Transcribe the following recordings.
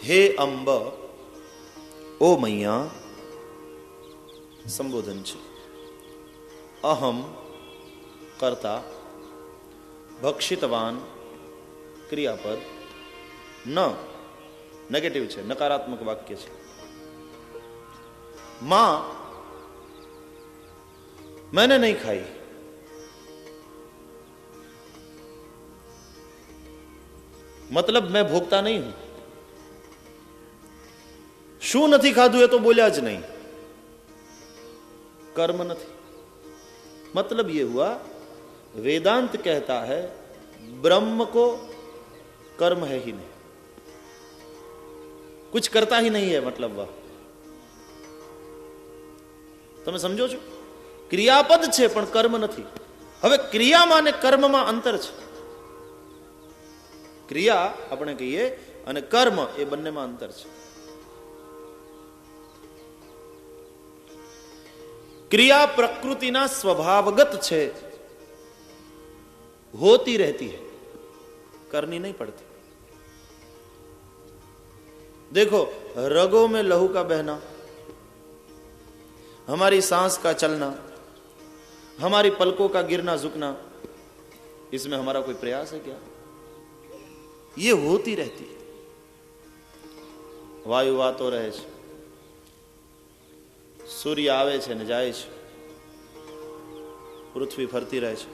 હે અંબ, ઓ મૈયા, સંબોધન છે. અહમ કરતા, ભક્ષિતવાન ક્રિયાપદ, ન નેગેટિવ છે, નકારાત્મક વાક્ય છે. માં मैंने नहीं खाई, मतलब मैं भोगता नहीं हूं. શું નથી ખાધું એ તો બોલ્યા જ નહીં, कर्म नहीं. मतलब ये हुआ, वेदांत कहता है ब्रह्म को कर्म है ही नहीं, कुछ करता ही नहीं है. मतलब वाह, તમે સમજો છો? ક્રિયાપદ છે પણ કર્મ નથી. હવે ક્રિયામાં અને કર્મમાં અંતર છે. ક્રિયા આપણે કહીએ અને કર્મ એ બંનેમાં અંતર છે. क्रिया प्रकृतिना स्वभावगत છે, होती रहती है, करनी नहीं पड़ती. देखो, रगों में लहू का बहना, हमारी सांस का चलना, हमारी पलकों का गिरना झुकना, इसमें हमारा कोई प्रयास है क्या? ये होती रहती है. वायु वातो રહે છે, સૂર્ય આવે છે ને જાય છે, પૃથ્વી ફરતી રહે છે,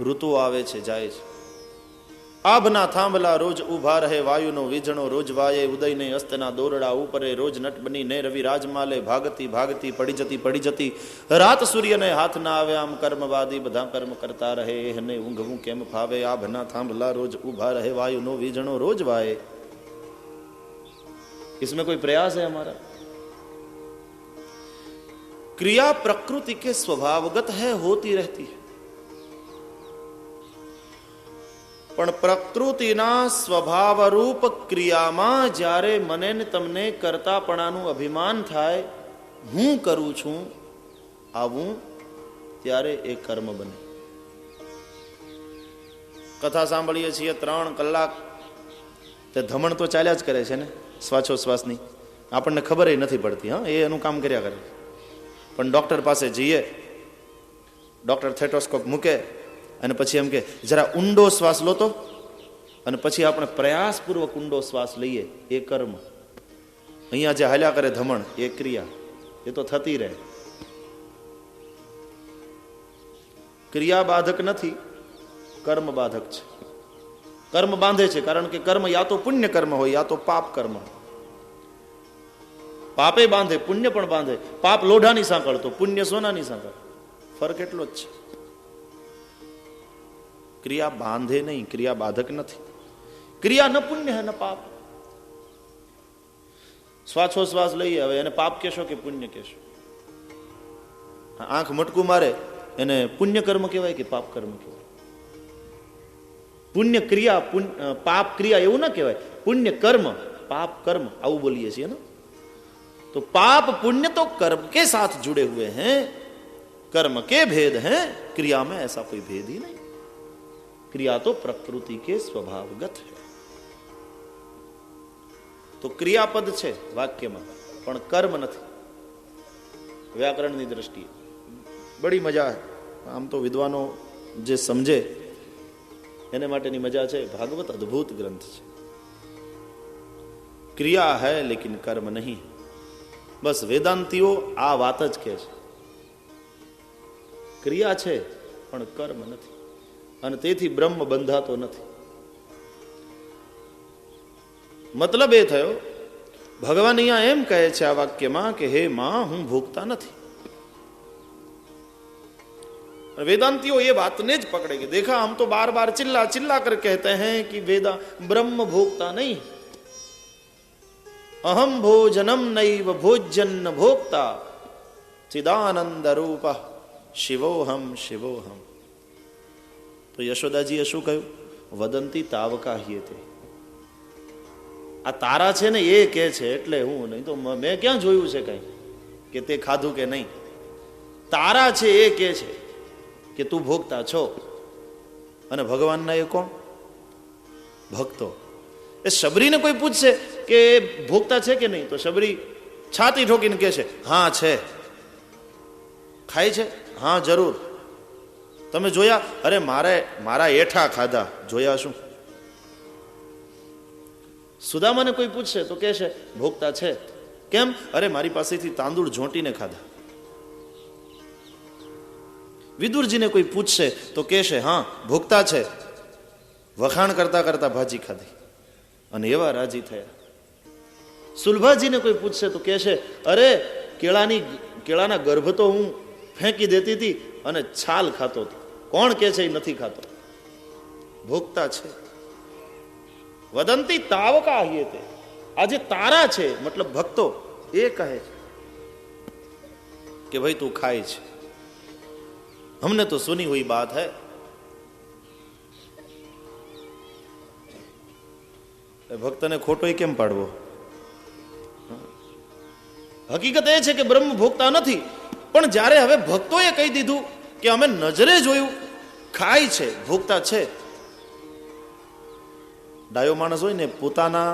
ઋતુઓ આવે છે જાય છે. આભના થાંભલા રોજ ઉભા રહે, વાયુનો વીજણો રોજ વાયે, ઉદયને અસ્તના દોરડા ઉપરે રોજ નટ બની ને રવિ રાજમાલે, ભાગતી ભાગતી પડી જતી રાત સૂર્યને હાથ ના આવે. આમ કર્મવાદી બધા કર્મ કરતા રહે, એને ઊંઘવું કેમ ફાવે? આભના થાંભલા રોજ ઉભા રહે, વાયુનો વીજણો રોજ વાયે. इसमें कोई प्रयास है हमारा? क्रिया प्रकृति के स्वभावगत है, होती रहती है. પણ પ્રકૃતિના સ્વભાવરૂપ ક્રિયામાં જ્યારે મને ને તમને કરતાપણાનું અભિમાન થાય, હું કરું છું આવું, ત્યારે એ કર્મ બને. કથા સાંભળીએ છીએ 3 કલાક, તે ધમણ તો ચાલ્યા જ કરે છે ને, શ્વાસોશ્વાસની આપણને ખબર નથી પડતી. હા, એ એનું કામ કર્યા કરે. પણ ડોક્ટર પાસે જઈએ, ડોક્ટર થેટોસ્કોપ મૂકે અને પછી એમ કે જરા ઊંડો શ્વાસ લો તો, અને પછી આપણે પ્રયાસપૂર્વક ઊંડો શ્વાસ લઈએ, એ કર્મ. અહીંયા જે હાલ્યા કરે ધમણ, એ ક્રિયા, એ તો થતી રહે. ક્રિયા બાધક નથી, કર્મ બાધક છે. કર્મ બાંધે છે, કારણ કે કર્મ યા તો પુણ્ય કર્મ હોય યા તો પાપ કર્મ. પાપે બાંધે, પુણ્ય પણ બાંધે. પાપ લોઢાની સાંકળ તો પુણ્ય સોનાની સાંકળ, ફરક એટલો જ છે. ક્રિયા બાંધે નહીં, ક્રિયા બાધક નથી. ક્રિયા ન પુણ્ય હે ન પાપ. શ્વાસોશ્વાસ લઈએ, હવે એને પાપ કહેશો કે પુણ્ય કહેશો? આંખ મટકું મારે એને પુણ્ય કર્મ કહેવાય કે પાપ કર્મ કહેવાય? પુણ્ય ક્રિયા, પાપ ક્રિયા એવું ના કહેવાય. પુણ્ય કર્મ, पाप कर्म, आउ बोलिए છીએ ना. तो पाप पुण्य तो कर्म के साथ जुड़े हुए हैं, कर्म के भेद हैं, क्रिया में ऐसा कोई भेद ही नहीं. क्रिया तो प्रकृति के स्वभावगत है. तो क्रियापद છે વાક્યમાં, પણ કર્મ નથી. વ્યાકરણની દ્રષ્ટિએ બડી મજા. આમ તો વિદ્વાનો જે સમજે એને માટેની મજા છે. ભાગવત અદ્ભુત ગ્રંથ છે. ક્રિયા હૈ લેકિન કર્મ નહીં. બસ વેદાંતીઓ આ વાત જ કહે છે, ક્રિયા છે પણ કર્મ નથી, અને તેથી બ્રહ્મ બંધાતો નથી. મતલબ એ થયો, ભગવાન અહીંયા એમ કહે છે આ વાક્યમાં કે હે માં, હું ભોગતા નથી. वेदांतियों ये बात ने ज पकड़े कि देखा, हम तो बार बार चिल्ला चिल्ला कर कहते हैं कि वेदा ब्रह्म भोगता नहीं. अहम भोजनम नैव भोज्यन भोक्ता चिदानंद रूप शिवोहम शिवोहम. तो यशोदाजीએ શું કહ્યું? વદંતી તાવકા હિયતે. આ તારા છે ને એ કહે છે એટલે હું, નહીં તો મેં ક્યાં જોયું છે કઈ કે તે ખાધું કે નહીં. તારા છે એ કહે છે કે તું ભોગતા છો. અને ભગવાનના એ કોણ? ભક્તો. એ શબરીને કોઈ પૂછશે કે ભોગતા છે કે નહીં? તો શબરી છાતી ઠોકીને કહે છે, હા છે. ખાય છે? હા જરૂર. તમે જોયા? અરે મારા એઠા ખાધા. જોયા શું? સુદામાને કોઈ પૂછશે તો કહે છે ભોગતા છે. કેમ? અરે મારી પાસેથી તાંદૂળ ઝોંટીને ખાધા. વિદુરજીને કોઈ પૂછશે તો કહેશે હા ભોગતા છે, વખાણ કરતા કરતા ભાજી ખાધી અને એવા રાજી થયા. સુલભાજીને કોઈ પૂછશે તો કહેશે અરે કેળાના ગર્ભ તો હું ફેંકી દેતી હતી અને છાલ ખાતો હતો. કોણ કહે છે એ નથી ખાતો? ભોગતા છે. વદંતી તાવકા હિયતે. આજે તારા છે મતલબ ભક્તો એ કહે છે કે ભાઈ તું ખાય છે, हमने तो सुनी हुई बात है. ભક્તને ખોટો કેમ પાડવો? હકીકત એ છે કે બ્રહ્મ ભોગતા નથી, પણ જ્યારે હવે ભક્તોએ કહી દીધું કે અમે નજરે જોયું ખાય છે, ભોગતા છે. ડાયો માણસ હોય ને પોતાના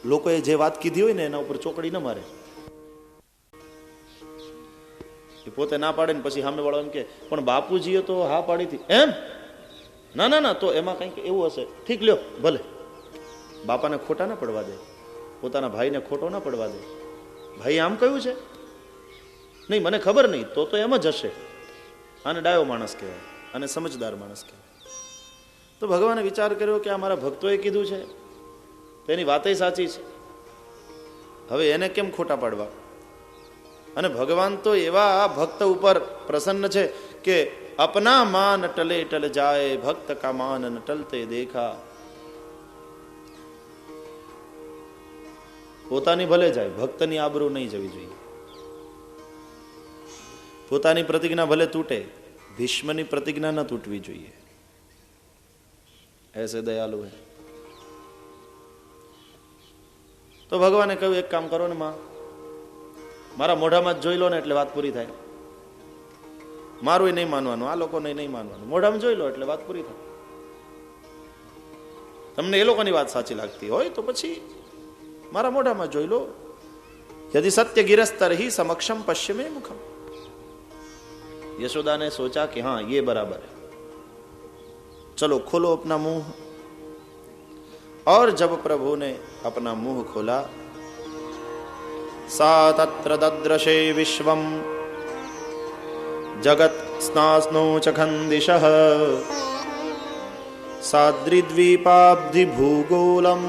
લોકોએ જે વાત કીધી હોય ને એના ઉપર ચોકડી ન મારે. પોતે ના પાડે ને પછી સામે વાળો એમ કે પણ બાપુજીએ તો હા પાડી હતી. એમ? ના ના ના, તો એમાં કંઈક એવું હશે. ઠીક લ્યો ભલે. બાપાને ખોટા ના પડવા દે, પોતાના ભાઈને ખોટો ના પડવા દે. ભાઈ આમ કહ્યું છે? નહીં મને ખબર નહીં. તો એમ જ હશે. આને ડાયો માણસ કહેવાય અને સમજદાર માણસ કહેવાય. તો ભગવાને વિચાર કર્યો કે આ મારા ભક્તોએ કીધું છે તો એની વાતય સાચી છે, હવે એને કેમ ખોટા પાડવા? અને ભગવાન તો એવા ભક્ત ઉપર પ્રસન્ન છે કે અપના માન ટલે ટલ જાય, ભક્ત કા માન ન ટલતે દેખા. પોતાની ભલે જાય, ભક્તની આબરૂ નહીં જવી જોઈએ. પોતાની પ્રતિજ્ઞા ભલે તૂટે, ભીષ્મની પ્રતિજ્ઞા ન તૂટવી જોઈએ. એસે દયાલુ હે. તો ભગવાને કહ્યું એક કામ કરો ને માં, મારા મોઢામાં જ જોઈ લો ને એટલે વાત પૂરી થાય. મારું નહીં માનવાનું, આ લોકોને નહીં માનવાનું, મોઢામાં જોઈ લો એટલે વાત પૂરી થાય. તમને એ લોકોની વાત સાચી લાગતી હોય તો પછી મારા મોઢામાં જોઈ લો. यदि सत्य गिरस्तर ही समक्षम पश्चिमे मुखम. यशोदा ने सोचा कि हाँ ये बराबर है, चलो खोलो अपना मुंह. और जब प्रभु ने अपना मुंह खोला, सा तत्र दद्रशे विश्वम जगत स्नास्नो चखंदिशः साद्रिद्वीपाब्धि भूगोलम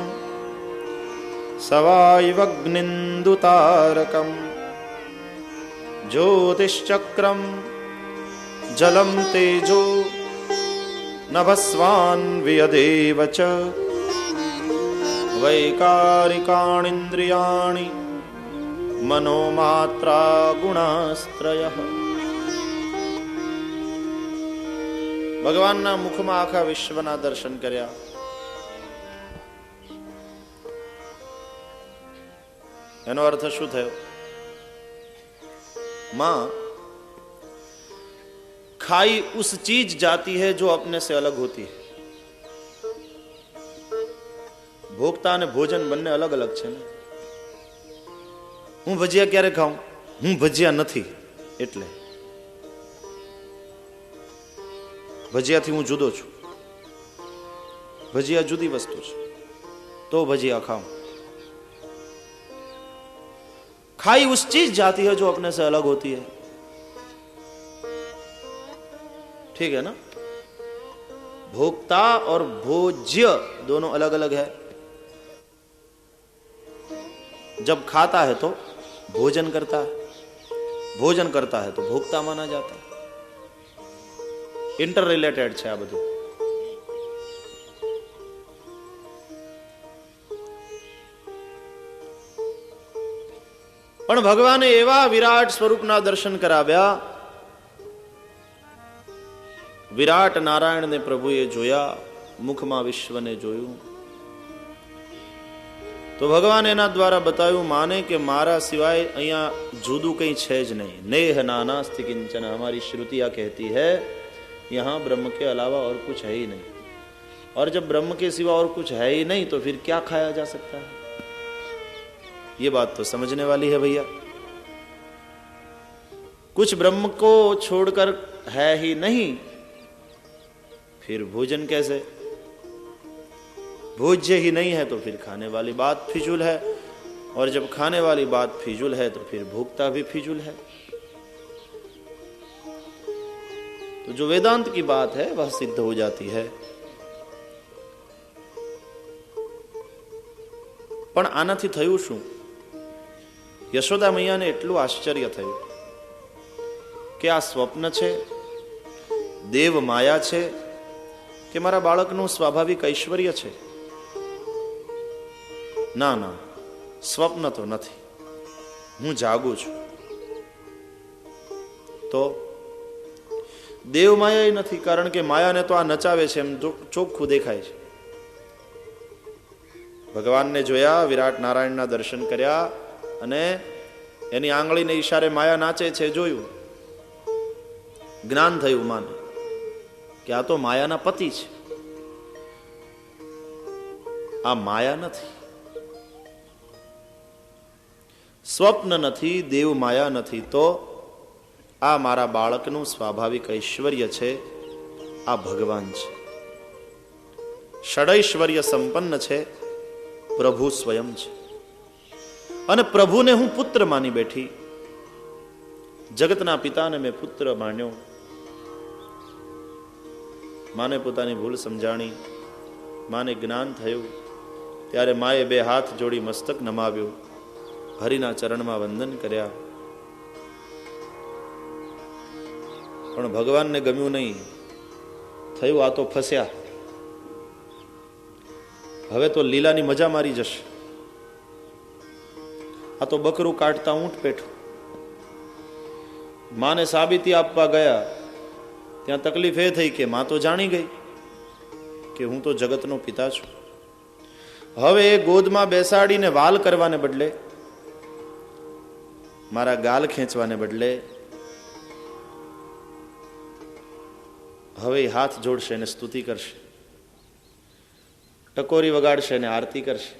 सवायवग्निन्दुतारकम ज्योतिश्चक्रम जलम तेजो नभस्वान् वियदेव च वैकारिकाणीन्द्रियाणि मनोमात्रा गुणास्त्रयः. ભગવાનના મુખમાં આખા વિશ્વના દર્શન કર્યા. એનો અર્થ શું થયો? मां खाई उस चीज जाती है जो अपने से अलग होती है. ભોગતા અને ભોજન બંને અલગ અલગ છે ને. હું ભજીયા ક્યારે ખાઉં? હું ભજીયા નથી એટલે. ભજીયાથી હું જુદો છું. ભજીયા જુદી વસ્તુ છે તો ભજીયા ખાऊं. खाई उस चीज जाती है जो अपने से अलग होती है. ठीक है ना? भोक्ता और भोज्य दोनों अलग अलग है. जब खाता है तो भोजन करता है, भोजन करता है तो भोक्ता माना जाता है. इंटर रिलेटेड છે આ બધું. પણ ભગવાને એવા વિરાટ સ્વરૂપના દર્શન કરાવ્યા. વિરાટ નારાયણને પ્રભુએ જોયા, મુખમાં વિશ્વને જોયું. તો ભગવાન એના દ્વારા બતાવ્યું માને કે મારા સિવાય અહીંયા જુદું કંઈ છે જ નહીં. નેહ નાનાસ્તિ કિંચન. हमारी श्रुतियां कहती है यहाँ ब्रह्म के अलावा और कुछ है ही नहीं. और जब ब्रह्म के सिवा और कुछ है ही नहीं तो फिर क्या खाया जा सकता है? ये बात तो समझने वाली है भैया। कुछ ब्रह्म को छोड़कर है ही नहीं, फिर भोजन कैसे? भोज्य ही नहीं है तो फिर खाने वाली बात फिजूल है, और जब खाने वाली बात फिजूल है तो फिर भोगता भी फिजूल है। तो जो वेदांत की बात है वह सिद्ध हो जाती है। પણ આનાથી થયું શું? યશોદા મૈયાને એટલું આશ્ચર્ય થયું કે આ સ્વપ્ન છે, દેવ માયા છે, કે મારા બાળકનું સ્વાભાવિક ઐશ્વર્ય છે? ના ના, સ્વપ્ન તો નથી, હું જાગું છું. તો દેવ માયા નથી, કારણ કે માયાને તો આ નચાવે છે એમ ચોખ્ખું દેખાય છે. ભગવાનને જોયા, વિરાટ નારાયણના દર્શન કર્યા, અને એની આંગળીને ઈશારે માયા નાચે છે જોયું. જ્ઞાન થયું માને કે આ તો માયાના પતિ છે, આ માયા નથી, સ્વપ્ન નથી, દેવ માયા નથી, તો આ મારા બાળકનું સ્વાભાવિક ઐશ્વર્ય છે, આ ભગવાન છે. ષડૈશ્વર્ય સંપન્ન છે, પ્રભુ સ્વયં છે. અને પ્રભુને હું પુત્ર માની બેઠી. જગતના પિતાને મેં પુત્ર માન્યો. માને પોતાની ભૂલ સમજાણી, માને જ્ઞાન થયું, ત્યારે માએ બે હાથ જોડી મસ્તક નમાવ્યું, હરિના ચરણમાં વંદન કર્યા. પણ ભગવાનને ગમ્યું નહીં, થયું આ તો ફસ્યા, હવે તો લીલાની મજા મારી જશે, આ તો બકરું કાઢતા ઊંટ પેઠું. માને સાબિતી આપવા ગયા, ત્યાં તકલીફ એ થઈ કે માં તો જાણી ગઈ કે હું તો જગતનો પિતા છું. હવે એ ગોદમાં બેસાડીને વાલ કરવાને બદલે, મારા ગાલ ખેંચવાને બદલે, હવે હાથ જોડશે ને સ્તુતિ કરશે, ટકોરી વગાડશે ને આરતી કરશે.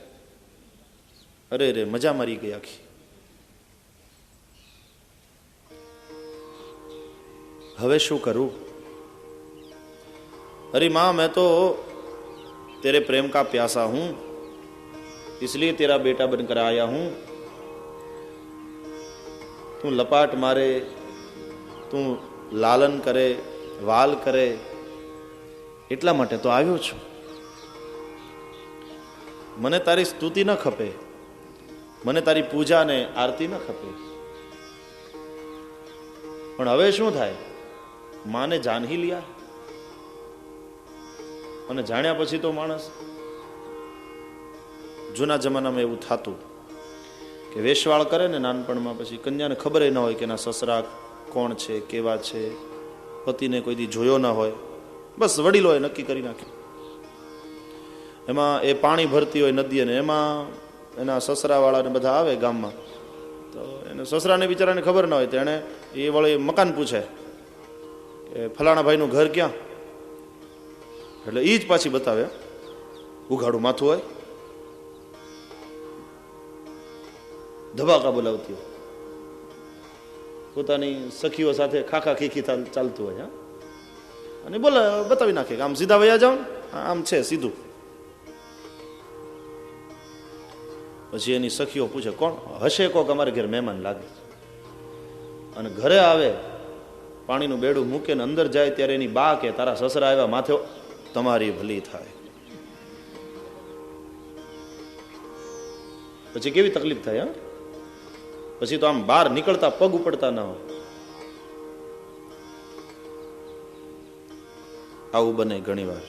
અરે રે, મજા મારી ગઈ આખી. હવે શું કરું? अरे माँ, मैं तो तेरे प्रेम का प्यासा हूं, इसलिए तेरा बेटा बनकर आया हूं. तू लपाट मारे, तू लालन करे, वाल करे, એટલા માટે તો આવ્યો છું. મને તારી સ્તુતિ ન ખપે, મને તારી પૂજા ને આરતી ન ખપે. પણ હવે શું થાય? માને જાણહી લ્યા. અને જાણ્યા પછી તો માણસ, જૂના જમાનામાં એવું થતું કે વેશવાળ કરે ને નાનપણમાં, પછી કન્યાને ખબર ન હોય કે એના સસરા કોણ છે, કેવા છે, પતિને કોઈ દી જોયો ના હોય, બસ વડીલોએ નક્કી કરી નાખ્યું. એમાં એ પાણી ભરતી હોય નદી, અને એમાં એના સસરાવાળાને બધા આવે ગામમાં, તો એને સસરાને બિચારાને ખબર ના હોય, તો એને એ વળી મકાન પૂછે કે ફલાણા ભાઈનું ઘર ક્યાં? એટલે એ જ પાછી બતાવે, ઉઘાડું માથું હોય, ધબાકા બોલાવતી હોય, પોતાની સખીઓ સાથે ખાખા ખીખી ચાલતું હોય, અને બોલે બતાવી નાખે કે આમ સીધા વયા જાઓ, આમ છે સીધું. પછી એની સખીઓ પૂછે કોણ હશે? કોક અમારે ઘેર મહેમાન લાગે. અને ઘરે આવે, પાણીનું બેડું મૂકે ને અંદર જાય ત્યારે એની બા કે તારા સસરા આવ્યા, માથે તમારી ભલી થાય. પછી કેવી તકલીફ થાય? પછી તો આમ બહાર નીકળતા પગ ઉપડતા ના હોય. આવું બને ઘણી વાર.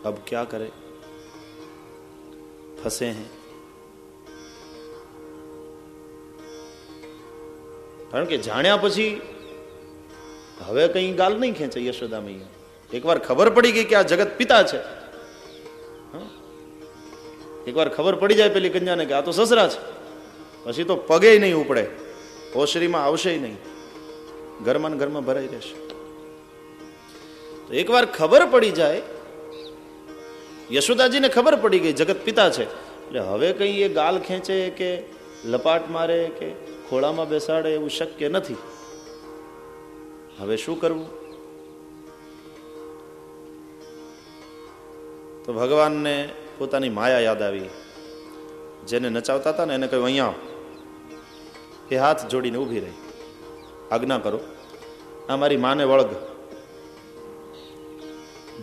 अब क्या करे, फंसे हैं. કારણ કે જાણ્યા પછી હવે કઈ ગાલ નહીં ખેંચે યશોદા મૈયા. એકવાર ખબર પડી ગઈ કે આ જગત પિતા છે, એકવાર ખબર પડી જાય પેલી કન્યાને કે આ તો સસરા છે, પછી તો પગે નહીં ઉપડે, ઓશરીમાં આવશે નહીં, ઘરમાં ને ઘરમાં ભરાઈ રહેશે. તો એકવાર ખબર પડી જાય, યશોદાજીને ખબર પડી ગઈ જગત પિતા છે, એટલે હવે કઈ એ ગાલ ખેંચે કે લપાટ મારે કે ખોળામાં બેસાડે એવું શક્ય નથી. હવે શું કરવું? તો ભગવાનને પોતાની માયા યાદ આવી. જેને નચાવતા હતા ને એને કહ્યું અહીંયા. એ હાથ જોડીને ઊભી રહી. આજ્ઞા કરો, આ મારી માને વળગ.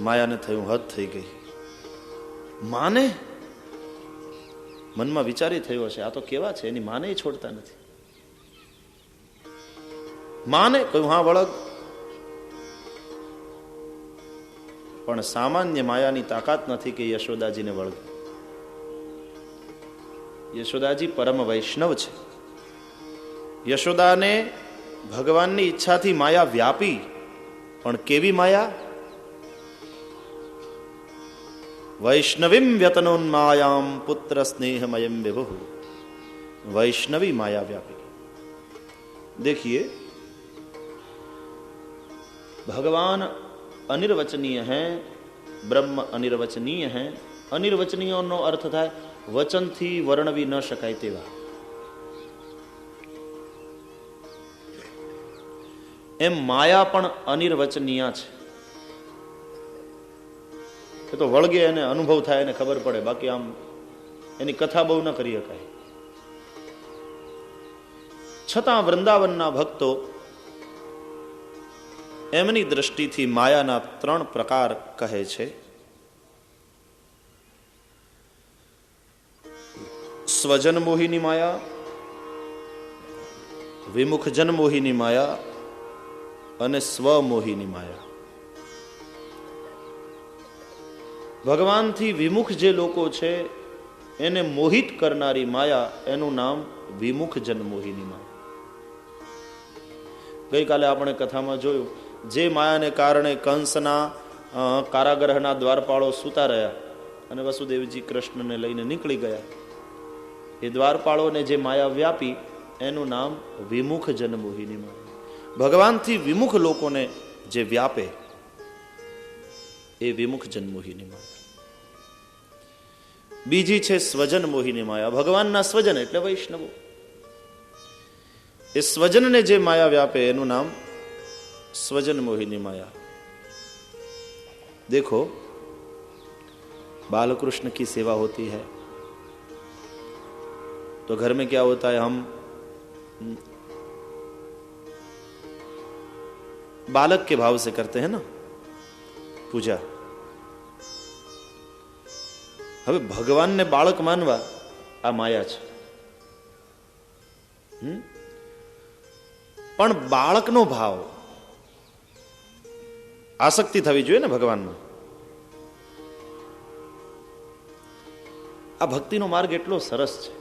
માયાને થયું હદ થઈ ગઈ. માને મનમાં વિચારી થયો હશે, આ તો કેવા છે, એની માને છોડતા નથી. માને કહ્યું હા વળગ. પણ સામાન્ય માયાની તાકાત નથી કે યશોદાજીને વળગ. યશોદાજી પરમ વૈષ્ણવ છે. યશોદાને ભગવાનની ઈચ્છાથી માયા વ્યાપી, પણ કેવી માયા? વૈષ્ણવીમ વ્યતનોન્માયામ પુત્ર સ્નેહમયમ વિભુ. वैष्णवी माया व्यापी. देखिए, भगवान अनिर्वचनीय है, ब्रह्म अनिर्वचनीय है. अनिर्वचनीय નો અર્થ થાય વચનથી વર્ણવી ન શકાય તેવા. એમ માયા પણ અનિર્વચનીય છે. એ તો વળગે એને અનુભવ થાય, એને ખબર પડે, બાકી આમ એની કથા બહુ ન કરી શકાય. છતાં વૃંદાવનના ભક્તો એમની દ્રષ્ટિથી માયાના 3 પ્રકાર કહે છે. સ્વજન મોહિની માયા, વિમુખ જન મોહિની માયા અને સ્વમોહિની માયા. ભગવાનથી વિમુખ જે લોકો છે એને મોહિત કરનારી માયા, એનું નામ વિમુખ જન મોહિની માયા. ગઈકાલે આપણે કથામાં જોયું, જે માયાને કારણે કંસના કારાગૃહના દ્વારપાળો સૂતા રહ્યા અને વસુદેવજી કૃષ્ણને લઈને નીકળી ગયા, એ દ્વારપાળોને જે માયા વ્યાપી એનું નામ વિમુખ જન મોહિની માયા. ભગવાનથી વિમુખ લોકોને જે વ્યાપે એ વિમુખ જન મોહિની માયા. બીજી છે સ્વજન મોહિની માયા. ભગવાનના સ્વજન એટલે વૈષ્ણવો. એ સ્વજનને જે માયા વ્યાપે એનું નામ स्वजन मोहिनी माया. देखो, बाल कृष्ण की सेवा होती है तो घर में क्या होता है, हम बालक के भाव से करते हैं ना पूजा. હવે ભગવાનને બાળક માનવા આ માયા છે. પણ બાળકનો ભાવ, આસક્તિ થવી જોઈએ ને ભગવાનમાં. આ ભક્તિનો માર્ગ એટલો સરસ છે.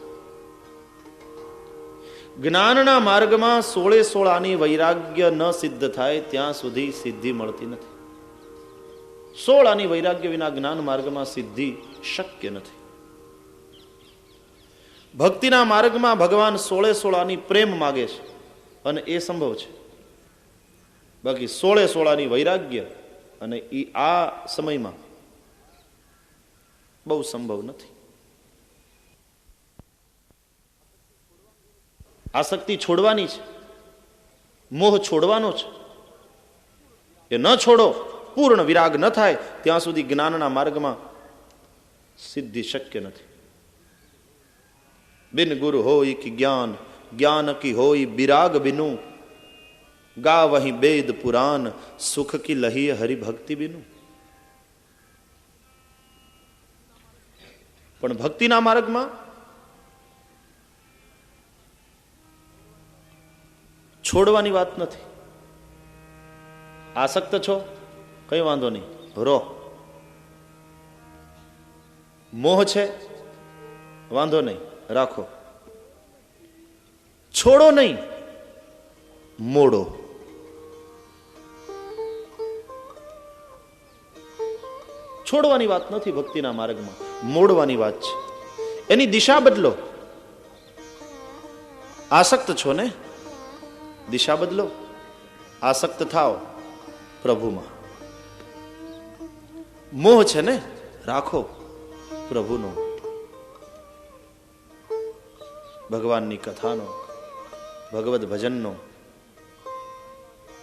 જ્ઞાનના માર્ગમાં 16 આની વૈરાગ્ય ન સિદ્ધ થાય ત્યાં સુધી સિદ્ધિ મળતી નથી. 16 આની વૈરાગ્ય વિના જ્ઞાન માર્ગમાં સિદ્ધિ શક્ય નથી. ભક્તિના માર્ગમાં ભગવાન 16 આની પ્રેમ માગે છે અને એ સંભવ છે. બાકી 16 આની વૈરાગ્ય અને આ સમયમાં બહુ સંભવ નથી. આસક્તિ છોડવાની છે, મોહ છોડવાનો છે. એ ન છોડો, પૂર્ણ વિરાગ ન થાય ત્યાં સુધી જ્ઞાનના માર્ગમાં સિદ્ધિ શક્ય નથી. બિન ગુરુ હોય કે જ્ઞાન, જ્ઞાન કી હોય વિરાગ બિનુ, ગા વહી વેદ પુરાણ, સુખ કી લહી હરિભક્તિ બિનુ. પણ ભક્તિના માર્ગમાં છોડવાની વાત નથી. આસક્ત છો, કઈ વાંધો નહીં, રો. મોહ છે, વાંધો નહીં, રાખો. છોડો નહીં, મોડો. છોડવાની વાત નથી ભક્તિના માર્ગમાં, મોડવાની વાત છે. એની દિશા બદલો. આસક્ત છો ને, દિશા બદલો, આસક્ત થાઓ પ્રભુમાં. મોહ છે ને રાખો પ્રભુનો, ભગવાનની કથાનો, ભગવદ ભજનનો.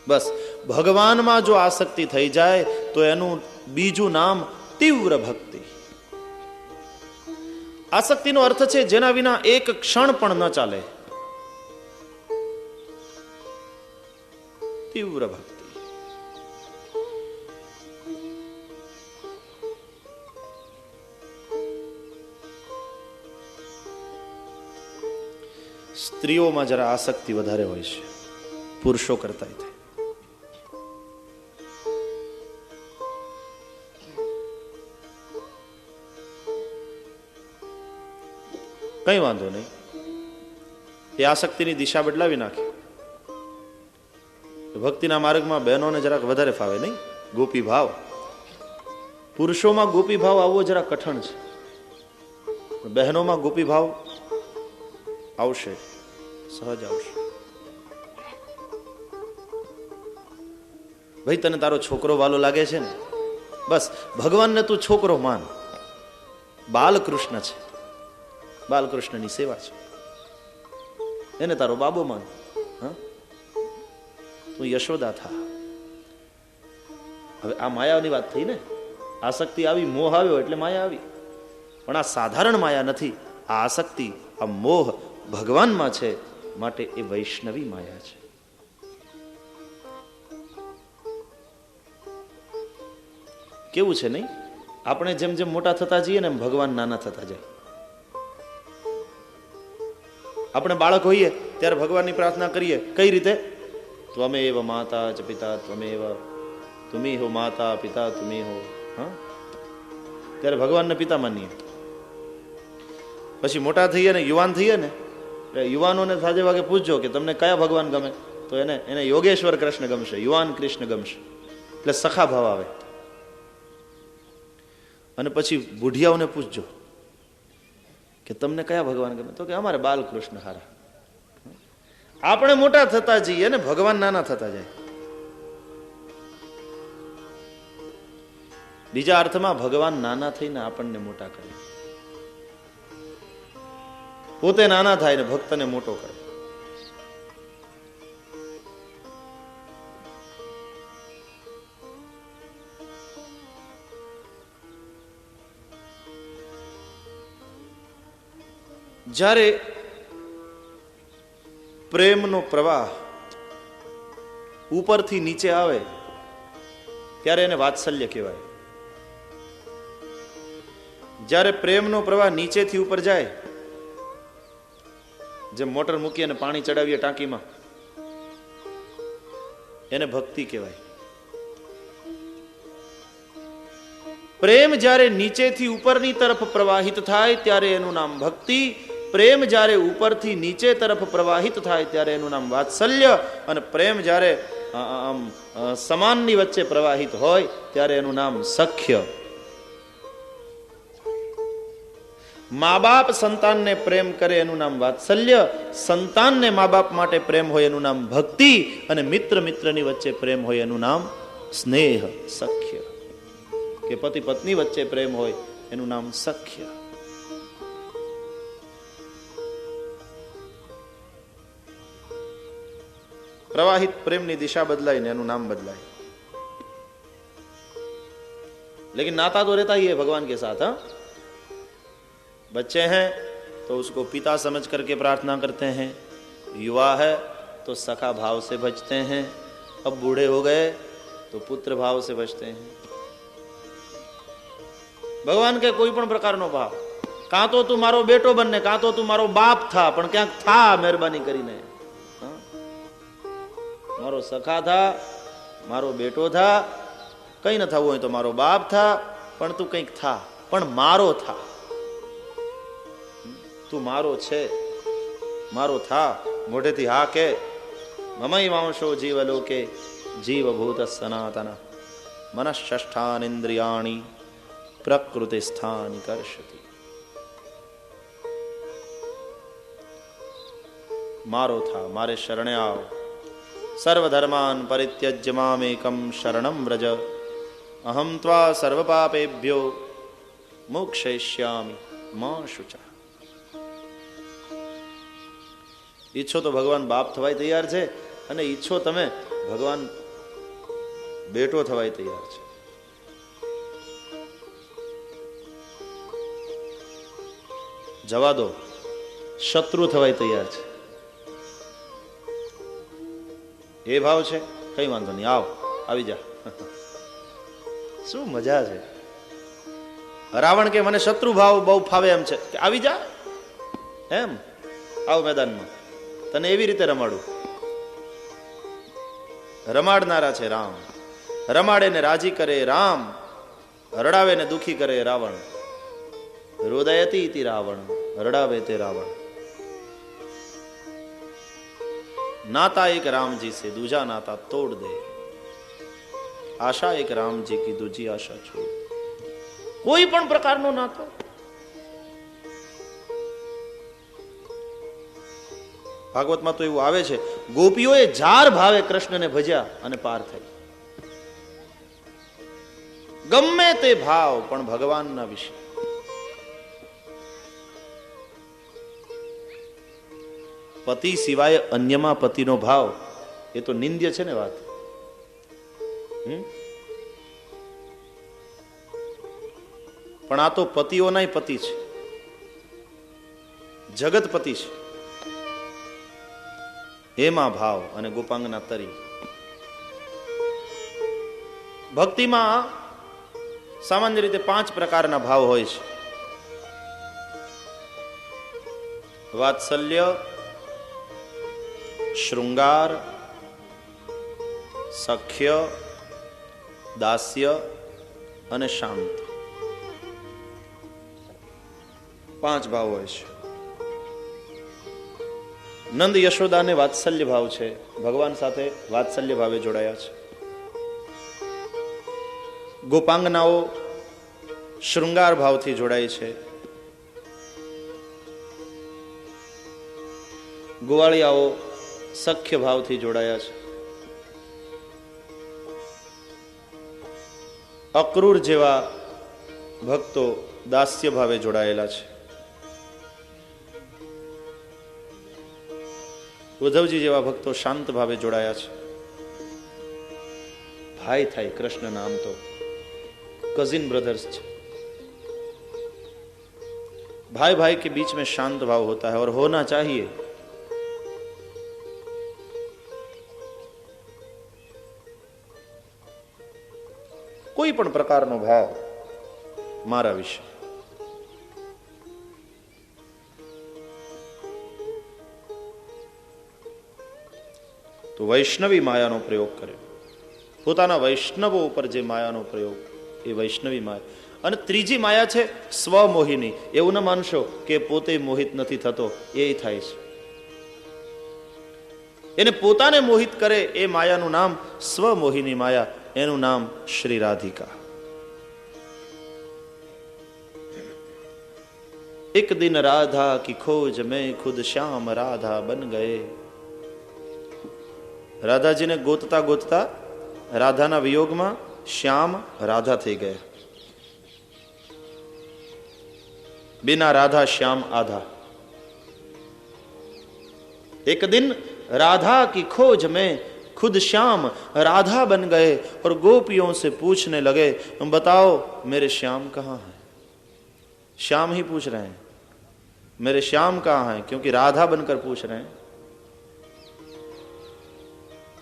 બસ ભગવાનમાં જો આસક્તિ થઈ જાય તો એનું બીજું નામ તીવ્ર ભક્તિ. આસક્તિનો અર્થ છે જેના વિના એક ક્ષણ પણ ન ચાલે. તીવ્ર ભક્તિ. સ્ત્રીઓમાં જરા આસક્તિ વધારે હોય છે પુરુષો કરતા. કઈ વાંધો નહીં, એ આસક્તિની દિશા બદલાવી નાખે. ભક્તિના માર્ગમાં બહેનોને જરાક વધારે ફાવે નહીં, ગોપી ભાવ. પુરુષોમાં ગોપી ભાવ આવવો જરા કઠણ છે, બહેનોમાં ગોપી ભાવ આવશે, સહજ આવશે. ભાઈ તને તારો છોકરો વાલો લાગે છે ને, બસ ભગવાનને તું છોકરો માન. બાલકૃષ્ણ છે, બાલકૃષ્ણની સેવા છે, એને તારો બાબો માન. તું યશોદા થા. હવે આ માયાની વાત થઈ ને, આસક્તિ આવી, મોહ આવ્યો એટલે માયા આવી. પણ આ સાધારણ માયા નથી. આ આસક્તિ, આ મોહ ભગવાનમાં છે, માટે એ વૈષ્ણવી માયા છે. કેવું છે નહીં, આપણે જેમ જેમ મોટા થતા જઈએ ને એમ ભગવાન નાના થતા જાય. આપણે બાળક હોઈએ ત્યારે ભગવાનની પ્રાર્થના કરીએ કઈ રીતે? ત્વમેવ માતા ચ પિતા ત્વમેવ, તુમી હો માતા પિતા તુમી હો. ત્યારે ભગવાનને પિતા માનીએ. પછી મોટા થઈએ ને યુવાન થઈએ ને, યુવાનોને સાજે વાગે પૂછજો કે તમને કયા ભગવાન ગમે, તો એને યોગેશ્વર કૃષ્ણ ગમશે, યુવાન કૃષ્ણ ગમશે. એટલે સખા ભાવ આવે. અને પછી બુઢિયાઓને પૂછજો કે તમને કયા ભગવાન ગમે, તો કે અમારે બાલકૃષ્ણ હારા. આપણે મોટા થતા જઈએ ને ભગવાન નાના થતા જાય. બીજા અર્થમાં ભગવાન નાના થઈને આપણને મોટા કરે, પોતે નાના થાય ને ભક્તને મોટો કરે. જ્યારે પ્રેમનો પ્રવાહ ઉપરથી નીચે આવે ત્યારે એને વાત્સલ્ય કહેવાય. જ્યારે પ્રેમનો પ્રવાહ નીચેથી ઉપર જાય, જેમ મોટર મૂકી અને પાણી ચડાવીએ ટાંકીમાં, એને ભક્તિ કહેવાય. પ્રેમ જ્યારે નીચેથી ઉપરની તરફ પ્રવાહિત થાય ત્યારે એનું નામ ભક્તિ. પ્રેમ જ્યારે ઉપરથી નીચે તરફ પ્રવાહિત થાય ત્યારે એનું નામ વાત્સલ્ય. અને પ્રેમ જ્યારે સમાનની વચ્ચે પ્રવાહિત હોય ત્યારે એનું નામ સખ્ય. મા બાપ સંતાનને પ્રેમ કરે એનું નામ વાત્સલ્ય, સંતાનને મા બાપ માટે પ્રેમ હોય એનું નામ ભક્તિ, અને મિત્ર મિત્રની વચ્ચે પ્રેમ હોય એનું નામ સ્નેહ, સખ્ય. કે પતિ પત્ની વચ્ચે પ્રેમ હોય એનું નામ સખ્ય. પ્રવાહિત પ્રેમની દિશા બદલાય ને એનું નામ બદલાય. लेकिन नाता तो रहता ही है भगवान के साथ. हाँ, बच्चे हैं तो उसको पिता समझ करके प्रार्थना करते हैं, युवा है तो सखा भाव से भजते हैं, अब बूढ़े हो गए तो पुत्र भाव से भजते हैं. भगवान के कोई पण प्रकारનો ભાવ, કાં તો તું મારો બેટો બનને, કાં તો તું મારો બાપ થા, પણ ક્યાંક થા મહેરબાની કરીને. મારો સખા થા, મારો બેટો થા, કઈ ન થવું હોય તો મારો બાપ થા, પણ તું કંઈક થા, પણ મારો થા. તું મારો છે, મારો થા. મોઢેથી હા કે મમઈ વાંશો જીવલોકે જીવભૂત સનાતન મનઃષ્ઠાનિન્દ્રિયાણિ પ્રકૃતિ સ્થાનિ કર્ષતિ. મારો થા, મારે શરણે આવ. સર્વધર્માન પરિત્યજ્ય મામેકમ શરણમ વ્રજ અહમ ત્વા સર્વ પાપેભ્યો મોક્ષયિષ્યામિ મા શુચા. ઈચ્છો તો ભગવાન બાપ થવાય તૈયાર છે, અને ઈચ્છો તમે ભગવાન બેટો થવાય તૈયાર છે. જવા દો, શત્રુ થવાય તૈયાર છે. એ ભાવ છે, કઈ વાંધો નહીં, આવ, આવી જા. શું મજા છે. રાવણ કે મને શત્રુ ભાવ બહુ ફાવે એમ છે, કે આવી જા, એમ આવ મેદાનમાં, તને એવી રીતે રમાડું. રમાડનારા છે રામ. રમાડે ને રાજી કરે રામ, રડાવે ને દુખી કરે રાવણ. રોદયતી ઇતિ રાવણ, રડાવે તે રાવણ. नाता एक राम जी से दूजा नाता तोड़ दे, आशा एक राम जी की दूजी आशा छोड़. કોઈ પણ પ્રકારનો નાતો. ભાગવતમાં તો એવું આવે છે, ગોપીઓએ જાર ભાવે કૃષ્ણને ભજ્યા અને પાર થઈ. ગમે તે ભાવ પણ ભગવાનના વિશે. પતિ સિવાય અન્યમાં પતિનો ભાવ એ તો નિંદ્ય છે ને વાત. પણ આ તો પતિઓનાય પતિ છે, જગતપતિ છે. એમાં ભાવ અને ગોપાંગના તરી. ભક્તિમાં સામાન્ય રીતે 5 પ્રકારના ભાવ હોય છે. વાત્સલ્ય, શૃંગાર, સખ્ય, દાસ્ય અને શાંત. 5 ભાવ હોય છે. નંદ યશોદાને વાત્સલ્ય ભાવ છે, ભગવાન સાથે વાત્સલ્ય ભાવે જોડાયા છે. ગોપાંગનાઓ શૃંગાર ભાવથી જોડાય છે. ગોવાળિયાઓ સખ્ય ભાવથી જોડાયા છે. અક્રૂર જેવા ભક્તો દાસ્ય ભાવે જોડાયેલા છે. ઉદ્ધવજી જેવા ભક્તો શાંત ભાવે જોડાયા છે. ભાઈ થાય કૃષ્ણ નામ તો कजिन ब्रदर्स છે. भाई भाई के बीच में शांत भाव होता है और होना चाहिए. કોઈ પણ પ્રકારનો ભાવ મારા વિશે. તો વૈષ્ણવી માયાનો પ્રયોગ કર્યો. પોતાના વૈષ્ણવો ઉપર જે માયાનો પ્રયોગ, એ વૈષ્ણવી માયા. અને ત્રીજી માયા છે સ્વમોહિની. એવું ન માનશો કે પોતે મોહિત નથી થતો, એ થાય છે. એને પોતાને મોહિત કરે એ માયાનું નામ સ્વમોહિની માયા, એનું નામ શ્રી રાધિકા. એક દિન રાધા કી ખોજ મેં ખુદ શ્યામ રાધા બન ગયે. રાધાજીને ગોતતા ગોતતા રાધાના વિયોગમાં શ્યામ રાધા થઈ ગયા. बिना राधा श्याम आधा. एक दिन राधा की खोज में खुद श्याम राधा बन गए और गोपियों से पूछने लगे, बताओ मेरे श्याम कहाँ हैं. श्याम ही पूछ रहे हैं, मेरे श्याम कहाँ हैं, क्योंकि राधा बनकर पूछ रहे हैं.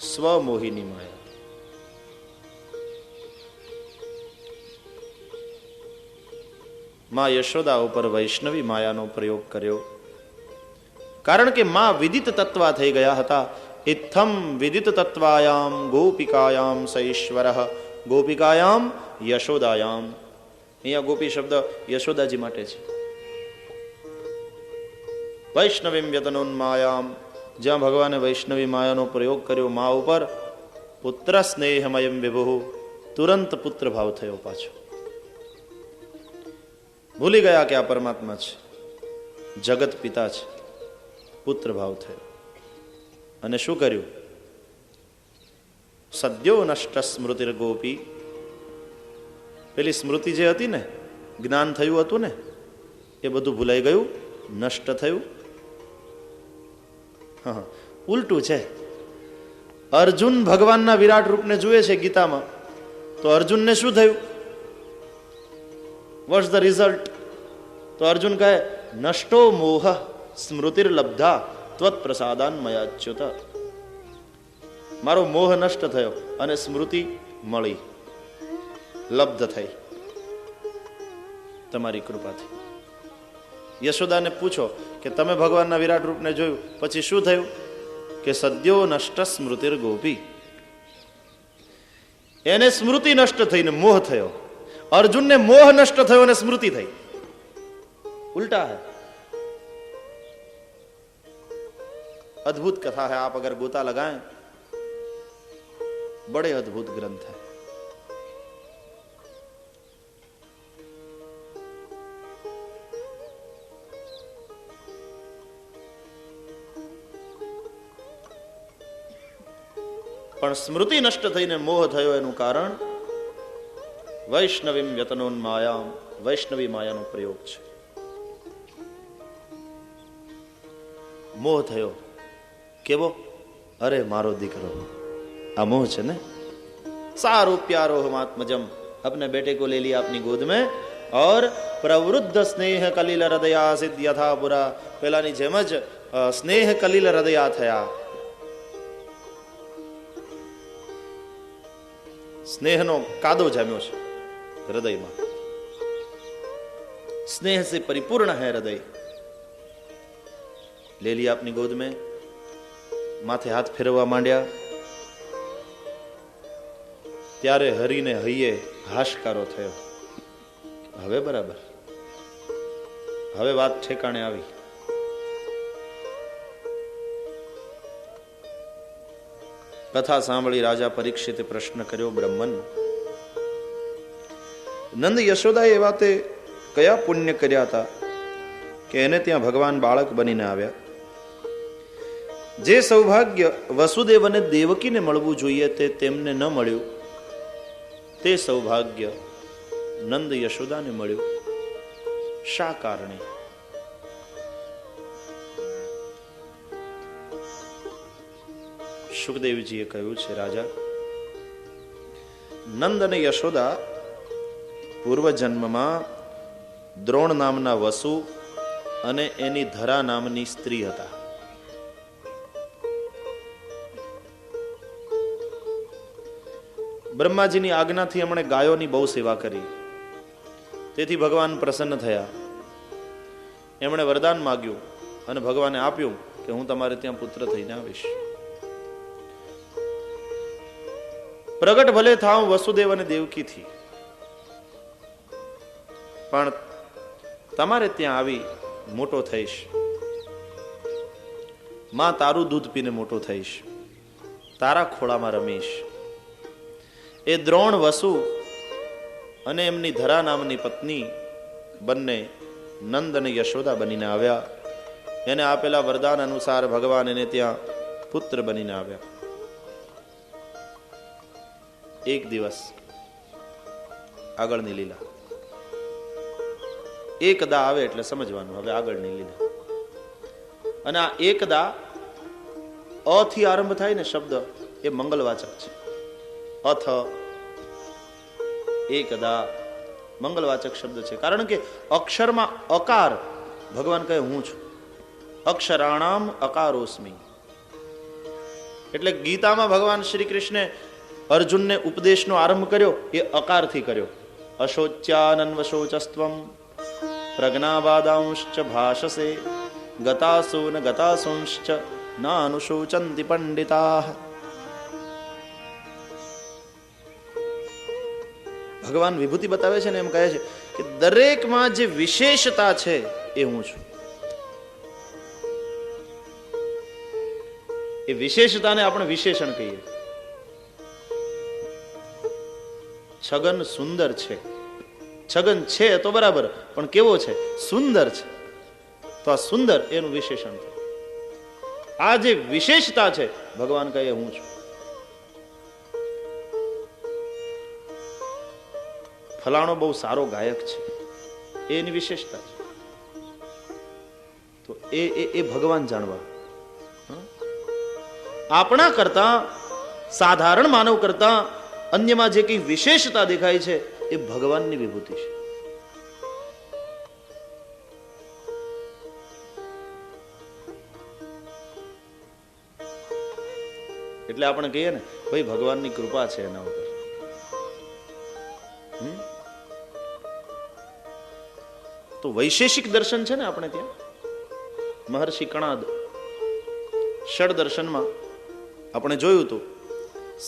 स्वमोहिनी माया. માં યશોદા ઉપર વૈષ્ણવી માયાનો પ્રયોગ કર્યો, કારણ કે માં વિદિત તત્વા થઈ ગયા હતા. ઇત્થમ વિદિત તત્વાયામ ગોપિકાયામ સૈશ્વરઃ ગોપિકાયામ યશોદાયામ. અહીંયા ગોપી શબ્દ યશોદાજી માટે છે. વૈષ્ણવીમ વ્યતનોન્માયામ, જ્યાં ભગવાને વૈષ્ણવી માયાનો પ્રયોગ કર્યો મા ઉપર, પુત્ર સ્નેહમયમ વિભુ, તુરંત પુત્ર ભાવ થયો પાછો. ભૂલી ગયા કે આ પરમાત્મા છે, જગત પિતા છે. પુત્ર ભાવ થયો. અને શું કર્યું? સદ્યો નષ્ટ સ્મૃતિર ગોપી પેલી સ્મૃતિ જે હતી ને, જ્ઞાન થયું હતું ને, એ બધું ભૂલાઈ ગયું, નષ્ટ થયું. હા, ઉલટું છે. અર્જુન ભગવાનના વિરાટ રૂપને જુએ છે ગીતામાં, તો અર્જુનને શું થયું? What's the result? તો અર્જુન કહે, નષ્ટો મોહ સ્મૃતિર્લબ્ધા ત્વત પ્રસાદાન મયાચ્યુત. મારો મોહ નષ્ટ થયો અને સ્મૃતિ મળી, લબ્ધ થઈ તમારી કૃપાથી. યશોદાને પૂછો કે તમે ભગવાનના વિરાટ રૂપને જોયું પછી શું થયું? કે સદ્યો નષ્ટ સ્મૃતિર ગોપી. એને સ્મૃતિ નષ્ટ થઈને મોહ થયો. અર્જુનને મોહ નષ્ટ થયો અને સ્મૃતિ થઈ. उल्टा है. अद्भुत कथा है, आप अगर गोता लगाएं, बड़े अद्भुत ग्रंथ है. પણ સ્મૃતિ નષ્ટ થઈને મોહ થયો એનું કારણ વૈષ્ણવીમ વ્યતનોન્માયામ, વૈષ્ણવી માયાનો પ્રયોગ છે. મોહ થયો. કેવો? અરે મારો દીકરો. આ મોહ છે ને. સારો પ્યારો હમ આત્મજમ, अपने बेटे को ले लिया अपनी गोद में और प्रवृद्ध स्नेह कलिल हृदया सिद्ध यथा पुरा. પેલાની જેમ જ સ્નેહ કલિલ હૃદયા થયા. સ્નેહનો કાદો જામ્યો છે હૃદયમાં. स्नेह से परिपूर्ण है हृदय. ले लिया अपनी गोद में, माथे हाथ फेरवा માંડ્યા. ત્યારે હરીને હૈયે હાશકારો થયો. હવે બરાબર, હવે વાત ઠેકાણે આવી. કથા સાંભળી રાજા પરીક્ષિતે પ્રશ્ન કર્યો, બ્રહ્મન, નંદ યશોદાએ એ વાતે કયા પુણ્ય કર્યા હતા કે એને ત્યાં ભગવાન બાળક બનીને આવ્યા? જે સૌભાગ્ય વસુદેવ અને દેવકીને મળવું જોઈએ તે તેમને ન મળ્યું, તે સૌભાગ્ય નંદ યશોદાને મળ્યું. શા કારણે? સુખદેવજીએ કહ્યું છે, રાજા, નંદ અને યશોદા પૂર્વ જન્મમાં દ્રોણ નામના વસુ અને એની ધરા નામની સ્ત્રી હતા. બ્રહ્માજીની આજ્ઞાથી એમણે ગાયોની બહુ સેવા કરી. તેથી ભગવાન પ્રસન્ન થયા. એમણે વરદાન માગ્યું અને ભગવાને આપ્યું કે હું તમારે ત્યાં પુત્ર થઈને આવીશ. પ્રગટ ભલે થાઉં વસુદેવ અને દેવકીથી, પણ તમારે ત્યાં આવી મોટો થઈશ. માં તારું દૂધ પીને મોટો થઈશ, તારા ખોળામાં રમીશ. એ દ્રોણ વસુ અને એમની ધરા નામની પત્ની બંને નંદ અને યશોદા બનીને આવ્યા. એને આપેલા વરદાન અનુસાર ભગવાન એને ત્યાં પુત્ર બનીને આવ્યા. એક દિવસ આગળની લીલા, એકદા આવે એટલે સમજવાનું હવે આગળની લીલા. અને આ એકદા અ થી આરંભ થાય ને શબ્દ, એ મંગલવાચક છે. અથ, એકદા મંગલવાચક શબ્દ છે. કારણ કે અક્ષરમાં અકાર, ભગવાન કહે હું છું. અક્ષરાણામ અકારોસ્મી. એટલે ગીતામાં ભગવાન શ્રી કૃષ્ણે અર્જુનને ઉપદેશનો આરંભ કર્યો એ અકારથી કર્યો. અશોચ્યાનન્વશોચસ્ત્વમ પ્રજ્ઞાવાદાંશ્ચ ભાષસે ગતાસૂન ગતાસુંશ્ચ નાનુશોચંતિ પંડિતાઃ. ભગવાન વિભૂતિ બતાવે છે ને એમ કહે છે કે દરેકમાં જે વિશેષતા છે એ હું છું. એ વિશેષતાને આપણે વિશેષણ કહીએ. છગન સુંદર છે. છગન છે તો બરાબર, પણ કેવો છે? સુંદર છે. તો આ સુંદર એનું વિશેષણ છે. આ જે વિશેષતા છે ભગવાન કહે હું છું. ફલાણો બહુ સારો ગાયક છે, એ એની વિશેષતા છે. તો એ ભગવાન જાણવા. આપણા કરતા, સાધારણ માનવ કરતા અન્યમાં જે કઈ વિશેષતા દેખાય છે એ ભગવાનની વિભૂતિ છે. એટલે આપણે કહીએ ને ભાઈ ભગવાનની કૃપા છે એના ઉપર. તો વૈશેષિક દર્શન છે ને આપણે ત્યાં. મહર્ષિ કણાદ ષડ દર્શનમાં આપણે જોયું હતું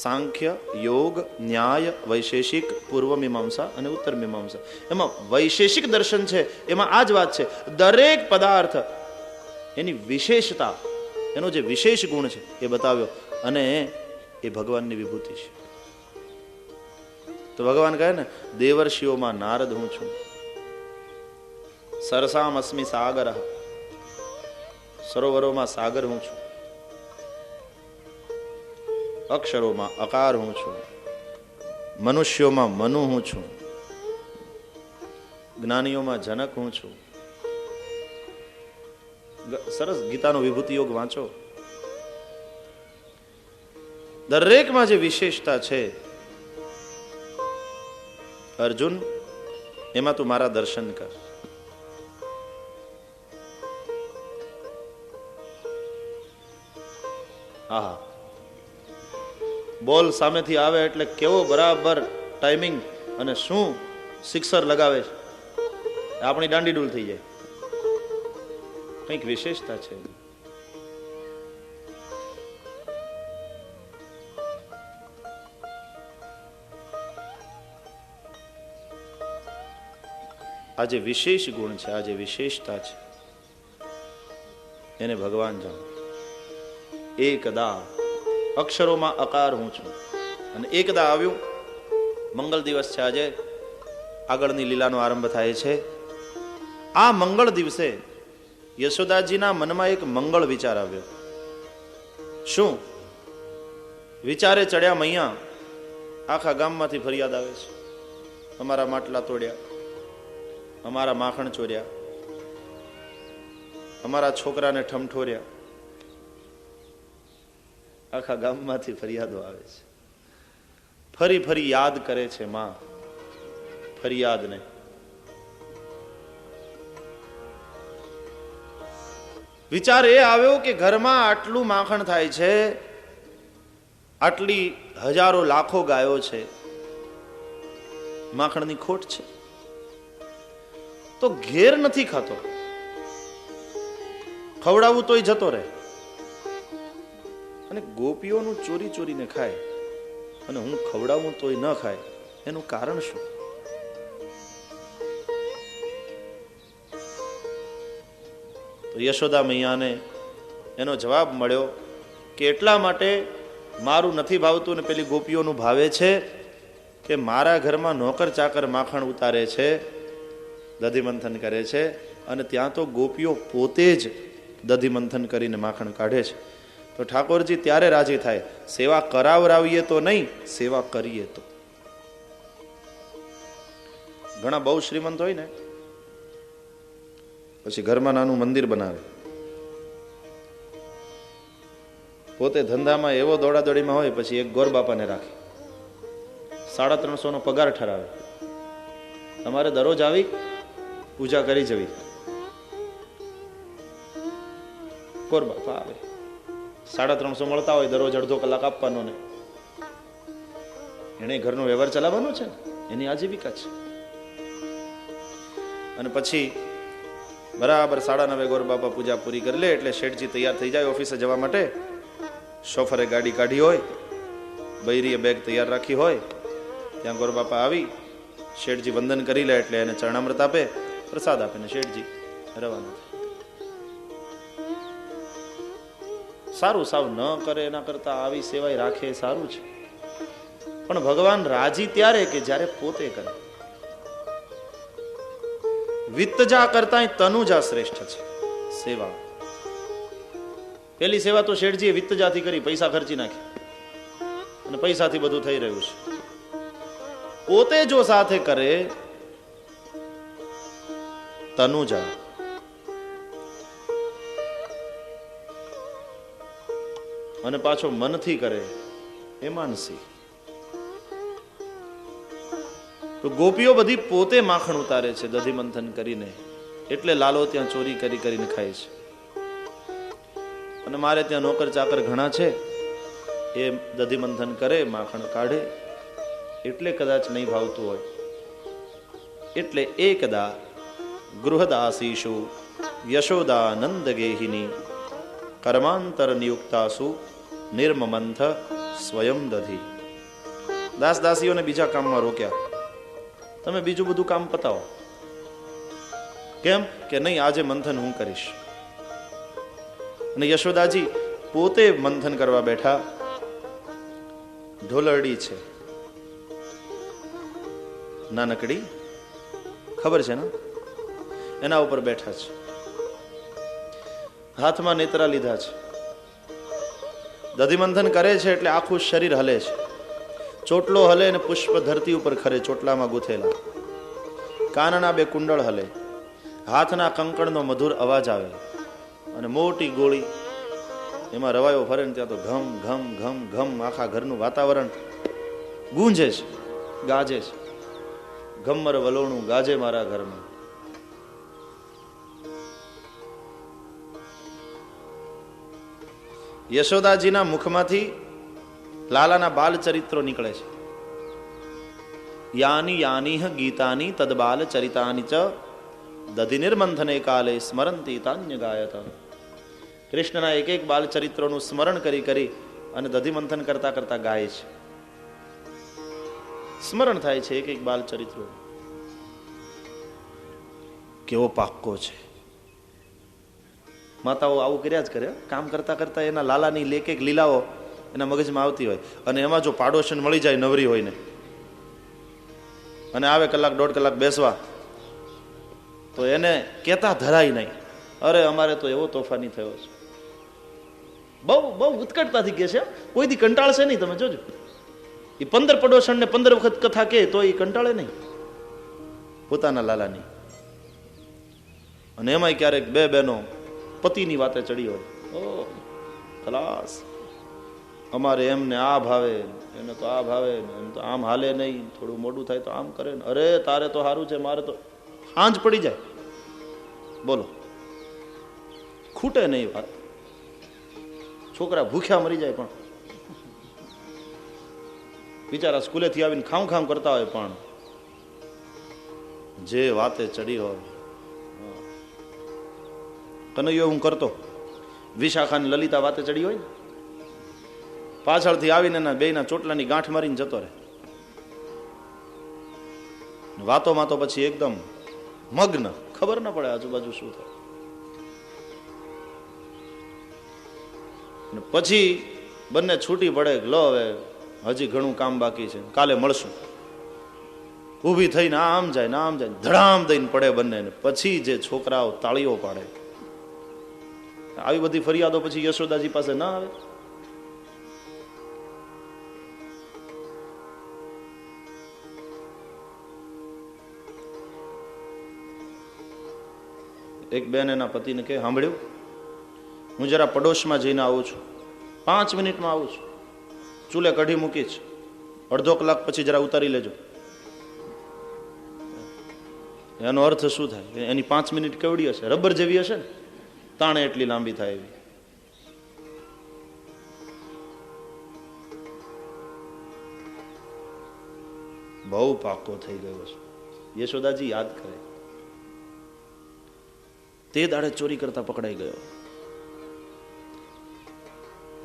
સાંખ્ય, યોગ, ન્યાય, વૈશેષિક, પૂર્વ મીમાંસા અને ઉત્તર મીમાંસા. એમાં વૈશેષિક દર્શન છે એમાં આ જ વાત છે, દરેક પદાર્થ એની વિશેષતા, એનો જે વિશેષ ગુણ છે એ બતાવ્યો, અને એ ભગવાનની વિભૂતિ છે. તો ભગવાન કહે ને દેવર્ષિઓમાં નારદ હું છું, સરસામ અસ્મિ સાગર, સરોવરોમાં સાગર હું છું, અક્ષરોમાં અકાર હું છું, મનુષ્યોમાં મનુ હું છું, જ્ઞાનીઓમાં જનક હું છું. સરસ ગીતાનો વિભૂતિ યોગ વાંચો. દરેકમાં જે વિશેષતા છે, અર્જુન એમાં તું મારા દર્શન કર. આહા, બોલ સામેથી આવે એટલે કેવો બરાબર ટાઈમિંગ અને શું સિક્સર લગાવે છે, આપણી દાંડી ડૂલ થઈ જાય. કંઈક વિશેષતા છે. આ જે વિશેષ ગુણ છે, આ જે વિશેષતા છે, એને ભગવાન જાણે. એકદા અક્ષરોમાં અકાર હું છું, અને એકદા આવ્યું. મંગળ દિવસ છે આજે, આગળની લીલાનો આરંભ થાય છે. આ મંગળ દિવસે યશોદાજીના મનમાં એક મંગળ વિચાર આવ્યો. શું વિચારે ચડ્યા મૈયા? આખા ગામમાંથી ફરિયાદ આવે છે, અમારા માટલા તોડ્યા, અમારા માખણ ચોર્યા, અમારા છોકરાને ઠમઠોર્યા. આખા ગામમાંથી ફરિયાદો આવે છે. ફરી ફરી યાદ કરે છે માં ફરિયાદને. વિચાર એ આવ્યો કે ઘરમાં આટલું માખણ થાય છે, આટલી હજારો લાખો ગાયો છે, માખણની ખોટ છે, તો ઘેર નથી ખાતો, ખવડાવું તોય જતો રહે, અને ગોપીઓનું ચોરી ચોરીને ખાય, અને હું ખવડાવું તોય ન ખાય. એનું કારણ શું? તો યશોદા મૈયાને એનો જવાબ મળ્યો કે એટલા માટે મારું નથી ભાવતું ને પેલી ગોપીઓનું ભાવે છે કે મારા ઘરમાં નોકર ચાકર માખણ ઉતારે છે, દધિમંથન કરે છે, અને ત્યાં તો ગોપીઓ પોતે જ દધિમંથન કરીને માખણ કાઢે છે. તો ઠાકોરજી ત્યારે રાજી થાય, સેવા કરાવરાવીએ તો નહીં, સેવા કરીએ તો. ઘણા બહુ શ્રીમંત હોય ને, પછી ઘરમાં નાનું મંદિર બનાવે, પોતે ધંધામાં એવો દોડાદોડીમાં હોય, પછી એક ગોર બાપાને રાખે, 350 પગાર ઠરાવે, તમારે દરરોજ આવી પૂજા કરી જવી. ગોર બાપા આવે, 350 મળતા હોય, દરરોજ અડધો કલાક આપવાનો ને એને ઘરનો વ્યવહાર ચલાવવાનો છે ને, એની આજીવિકા છે. અને પછી બરાબર 9:30 ગોર બાપા પૂજા પૂરી કરી લે એટલે શેઠજી તૈયાર થઈ જાય ઓફિસે જવા માટે. શોફરે ગાડી કાઢી હોય, બૈરીએ બેગ તૈયાર રાખી હોય, ત્યાં ગોર બાપા આવી, શેઠજી વંદન કરી લે એટલે એને ચરણામૃત આપે, પ્રસાદ આપે ને શેઠજી રવાના થાય. સારું, સાવ ન કરે એના કરતા આવી સેવાય રાખે સારું છે. પણ ભગવાન રાજી ત્યારે કે જ્યારે પોતે કરે. વિત્તજા કરતા તનુજા શ્રેષ્ઠ છે સેવા. પેલી સેવા તો શેઠજીએ વિત્તજાથી કરી, પૈસા ખર્ચી નાખી, અને પૈસાથી બધું થઈ રહ્યું છે. પોતે જો સાથે કરે તનુજા, અને પાછો મનથી કરે એ માનસી. તો ગોપીઓ બધી પોતે માખણ ઉતારે છે દધી મંથન કરીને, એટલે લાલો ત્યાં ચોરી કરી કરીને ખાય છે. અને મારે ત્યાં નોકર ચાકર ઘણા છે, એ દધી મંથન કરે, માખણ કાઢે, એટલે કદાચ નહીં ભાવતું હોય. એટલે એકદા ગૃહદાસીષુ યશોદાનંદ ગેહિની કર્માંતર નિયુક્તાસુ નિર્મમંથ સ્વયં દધી. દાસ દાસીઓને બીજા કામમાં રોક્યા, તમે બીજું બધું કામ પતાવો. કેમ કે નહીં, આજે મંથન હું કરીશ. અને યશોદાજી પોતે મંથન કરવા બેઠા. ઢોલરડી છે નાનકડી, ખબર છે ને, એના ઉપર બેઠા છે. હાથમાં નેત્રા લીધા છે. દધી મંથન કરે છે એટલે આખું શરીર હલે છે. ચોટલો હલે અને પુષ્પ ધરતી ઉપર ખરે, ચોટલામાં ગૂંથેલા. કાનના બે કુંડળ હલે, હાથના કંકણનો મધુર અવાજ આવે, અને મોટી ગોળી એમાં રવાયો ફરે ને ત્યાં તો ઘમ ઘમ ઘમ ઘમ આખા ઘરનું વાતાવરણ ગૂંજે છે, ગાજે છે. ગમ્મર વલોણું ગાજે મારા ઘરમાં. યશોદાજીના મુખમાંથી લાલાના બાલ ચરિત્રો નીકળે છે. યાની યાની ગીતાની તદબાલ ચરિતાની ચ દધિ નિર્મંથને કાલે સ્મરંતી તાન્ય ગાયત. કૃષ્ણના એક એક બાલ ચરિત્રોનું સ્મરણ કરી કરી અને દધિ મંથન કરતા કરતા ગાય છે. સ્મરણ થાય છે એક એક બાલ ચરિત્રો. કેવો પાક્કો છે. માતાઓ આવું કર્યા જ કરે, કામ કરતા કરતા એના લાલાની લેક એક લીલાઓ એના મગજમાં આવતી હોય. અને એમાં જો પાડોશન મળી જાય નવરી હોય ને, અને આવે કલાક દોઢ કલાક બેસવા, તો એને કેતા ધરાય નહીં, અરે અમારે તો એવો તોફાની થયો છે. બહુ બહુ ઉત્કટતાથી કે છે, કોઈથી કંટાળશે નહીં. તમે જોજો, એ 15 પડોશણ ને 15 વખત કથા કે તો એ કંટાળે નહીં પોતાના લાલાની. અને એમાંય ક્યારેક બે બહેનો પતિની વાતે ચડી હોય, ઓ ખલાસ, અમારે એમને આ ભાવે, એને તો આ ભાવે, એમ તો આમ હાલે નહીં, થોડું મોડું થાય તો આમ કરે ને, અરે તારે તો સારું છે, મારે તો હાંજ પડી જાય. બોલો, ખૂટે નહીં વાત. છોકરા ભૂખ્યા મરી જાય, પણ બિચારા સ્કૂલેથી આવીને ખામ ખામ કરતા હોય, પણ જે વાતે ચડી હોય. કનૈયો હું કરતો, વિશાખાની લલિતા વાતે ચડી હોય, પાછળથી આવીને એના બેયના ચોટલાની ગાંઠ મારીને જતો રહે. વાતોમાં તો પછી એકદમ મગ્ન, ખબર ના પડે આજુબાજુ શું થાય. પછી બંને છૂટી પડે, લો હવે હજી ઘણું કામ બાકી છે, કાલે મળશું. ઊભી થઈને આમ જાય ને આમ જાય, ધડામ દઈને પડે બંને. પછી જે છોકરાઓ તાળીઓ પાડે. આવી બધી ફરિયાદો પછી યશોદાજી પાસે ના આવે. એક બેન એના પતિને કે, સાંભળ્યું, હું જરા પડોશમાં જઈને આવું છું, 5 મિનિટમાં આવું છું, ચૂલે કઢી મૂકી છે, અડધો કલાક પછી જરા ઉતારી લેજો. એનો અર્થ શું થાય? એની 5 મિનિટ કેવડી હશે? રબર જેવી હશે ને, તાણે એટલી લાંબી થાય એવી. બહુ પાકો થઈ ગયો છે. યશોદાજી યાદ કરે, તે દાડે ચોરી કરતા પકડાઈ ગયો.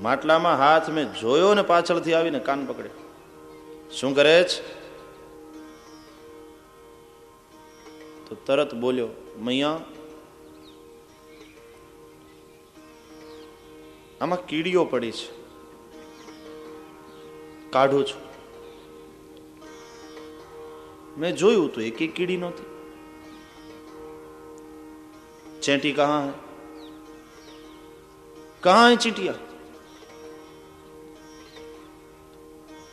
માટલામાં હાથ મેં જોયો ને પાછળથી આવીને કાન પકડે. શું કરે છે? તો તરત બોલ્યો, મૈયા આમાં કીડીઓ પડી છે, કાઢું છું. મેં જોયું તો એક કીડી નહોતી. चेंटी कहाँ है? कहाँ है चींटिया?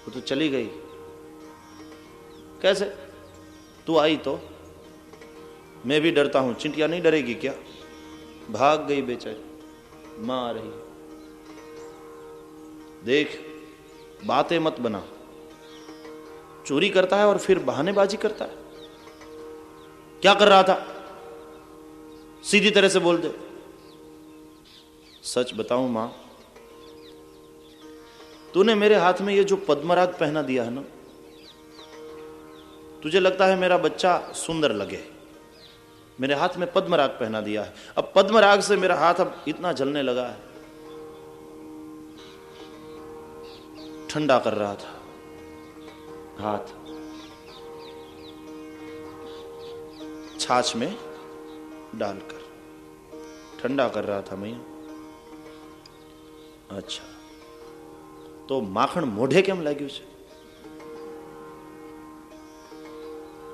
वो तो चली गई. कैसे? तू आई तो मैं भी डरता हूं। चिंटिया नहीं डरेगी क्या? भाग गई बेचारी, मां आ रही। देख, बातें मत बना। चोरी करता है और फिर बहानेबाजी करता है। क्या कर रहा था? सीधी तरह से बोल दे। सच बताऊं मां, तूने मेरे हाथ में ये जो पद्मराग पहना दिया है ना, तुझे लगता है मेरा बच्चा सुंदर लगे, मेरे हाथ में पद्मराग पहना दिया है। अब पद्मराग से मेरा हाथ अब इतना जलने लगा है। ठंडा कर रहा था हाथ, छाछ में डालकर ठंडा कर रहा था मैया। अच्छा, तो माखण मोढ़े केम लाग्યું છે?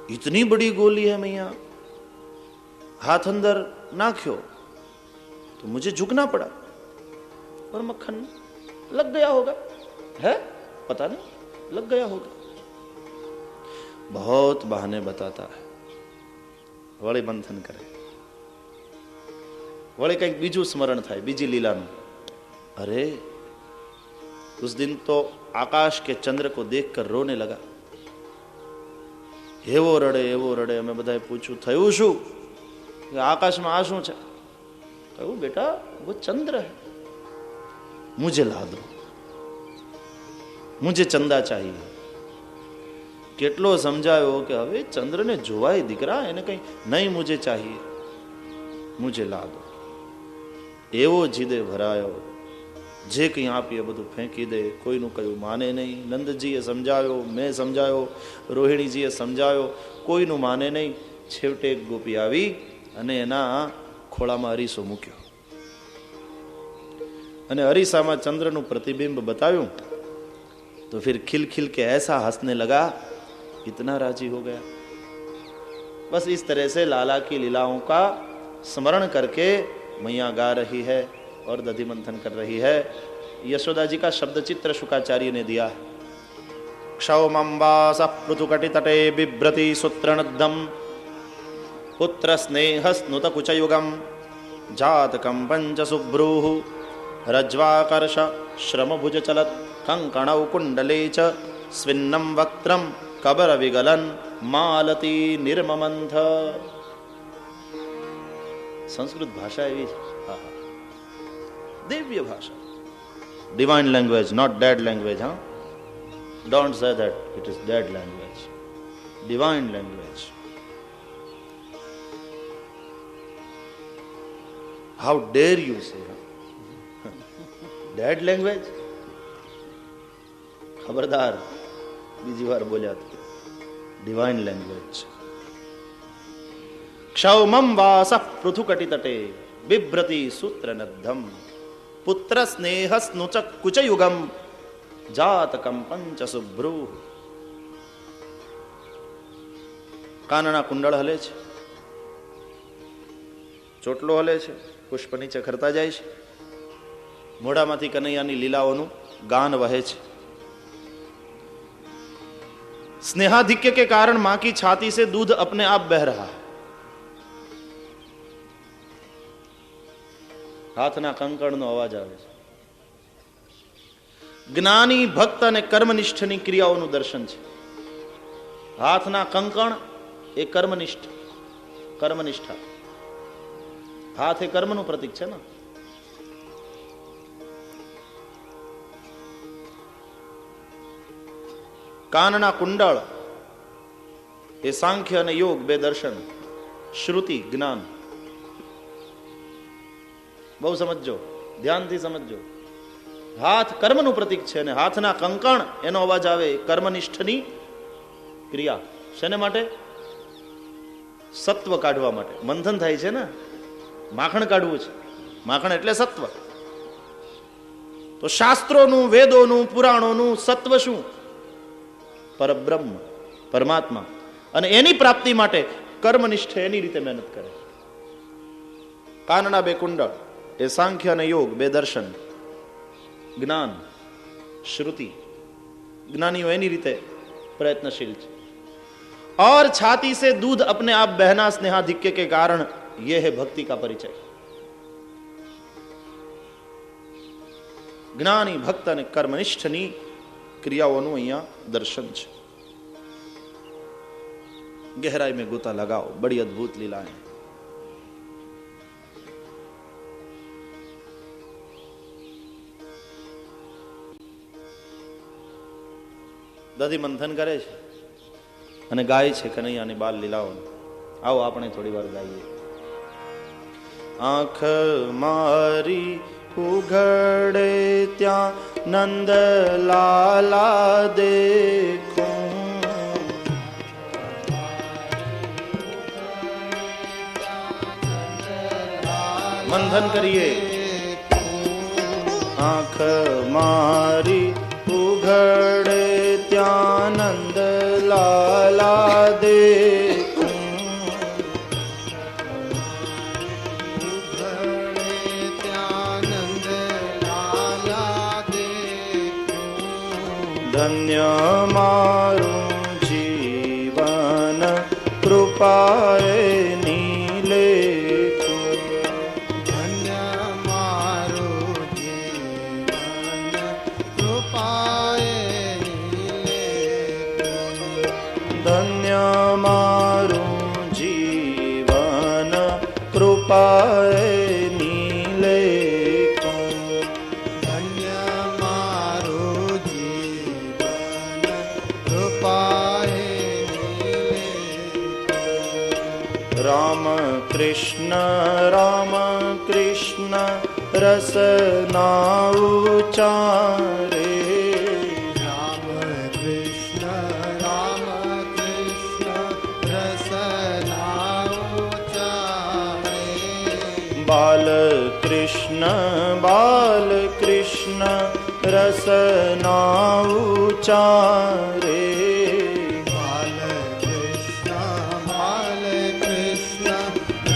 इतनी बड़ी गोली है मैया, हाथ अंदर नाख्यो तो मुझे झुकना पड़ा और मक्खन लग गया होगा, है पता नहीं, लग गया होगा। बहुत बहाने बताता है, वળી બંધન કરે, वળી કંઈક બીજું સ્મરણ થાય, બીજી લીલાનું। अरे उस दिन तो आकाश के चंद्र को देखकर रोने लगा। एवो रड़े અમે બધાએ પૂછ્યું થયું શું? आकाश में आ શું છે? કહ્યું बेटा वो चंद्र है, मुझे ला दो, मुझे चंदा चाहिए। કેટલો સમજાયો કે હવે ચંદ્રને જોવાય દીકરા, એને કઈ નહીં, मुझे चाहिए, मुझे ला दो। એવો જીદે ભરાયો, જે કંઈ આપીએ બધું ફેંકી દે, કોઈનું કયું માને નહીં। નંદજીએ સમજાયો, મેં સમજાયો, રોહિણીજીએ સમજાયો, કોઈનું માને નહીં। છેવટે એક ગોપી આવી અને એના ખોળામાં અરીસો મૂક્યો અને અરીસામાં ચંદ્રનું પ્રતિબિંબ બતાવ્યું तो फिर खिल खिल के ऐसा हंसने लगा, इतना राजी हो गया। बस इस तरह से लाला की लीलाओं का स्मरण करके मैया गा रही है और दधि मंथन कर रही है। यशोदा जी का शब्द चित्र शुकाचार्य ने दिया। क्षौमंबास पृथुकटि तटे बिभ्रति सूत्रनद्धम पुत्र स्नेह स्नुत कुचयुगम जातकम पंच सुभ्रूः रज्वाकर्ष श्रम भुज चलत कंकणौ कुंडले च स्विन्नं वक्त्रं कबर विगलन मालती निर्ममंथ। संस्कृत भाषा एवी दिव्य भाषा, divine language, not dead language. हाँ, don't say that it is dead language, divine language. How dare you say dead language? खबरदार बीजी बार बोलिया तो डिवाइन लैंग्वेज। क्षौमं वास पृथुकटि तटे बिभ्रति सूत्रनद्धम पुत्र स्नेह स्नुच कुचयुगम जातकम पंच शुभ्रूः। कानना कुंडल हले छे, ચોટલો હલે છે, પુષ્પ નીચે ખરતા જાય છે, મોઢામાંથી કનૈયાની લીલાઓનું ગાન વહે છે। स्नेहाधिक्य के कारण मां की छाती से दूध अपने आप बह रहा है। हाथना कंकणનો અવાજ આવે છે। જ્ઞાની ભક્ત અને કર્મનિષ્ઠની ક્રિયાઓનું દર્શન છે। હાથના કંકણ એ કર્મનિષ્ઠા, હાથ એ કર્મનું પ્રતીક છે ને। કાનના કુંડળ એ સાંખ્ય અને યોગ બે દર્શન, શ્રુતિ જ્ઞાન। બહુ સમજો, ધ્યાનથી સમજો। હાથ કર્મનું પ્રતીક છે અને હાથના કંકણ એનો અવાજ આવે કર્મનિષ્ઠની ક્રિયા। શેને માટે? સત્વ કાઢવા માટે। મંથન થાય છે ને, માખણ કાઢવું છે, માખણ એટલે સત્વ। તો શાસ્ત્રોનું, વેદોનું, પુરાણોનું સત્વ શું? પરબ્રહ્મ, પરમાત્મા। અને એની પ્રાપ્તિ માટે કર્મનિષ્ઠ એની રીતે મહેનત કરે। કાનના બે કુંડળ એ સાંખ્ય અને યોગ બે દર્શન, જ્ઞાન, શ્રુતિ। જ્ઞાનીઓ એની રીતે પ્રયત્નશીલ છે। और छाती से दूध अपने आप बहना स्नेहाधिक्य के कारण यह है भक्ति का परिचय। જ્ઞાની ભક્ત અને કર્મનિષ્ઠની ક્રિયાઓનું અહીંયા દર્શન છે। गहराई में गोता लगाओ, बड़ी अद्भुत लीलाएं। દધી મંથન કરે છે અને ગાય છે કનૈયાની બાલ લીલાઓ। આવો આપણે થોડી વાર ગાઈએ। આંખ મારી ઉઘડે ત્યાં નંદ લાલા દેખો, મંથન કરીએ। આંખ મારી ઉઘડે ત્યાં નંદ લાલા દેખો, ધન્ય મારું જીવન કૃપાએ નીલેખો, ધન્ય મારું જીવન કૃપાએ નીલેખો, ધન્ય મારું જીવન કૃપાએ નીલેખો, ધન્ય મારું જીવન કૃપાએ નીલેખો। રામ કૃષ્ણ રસના ઉચારે, રામ કૃષ્ણ રસના ઉચારે, બાલકૃષ્ણ રસના ઉચારે,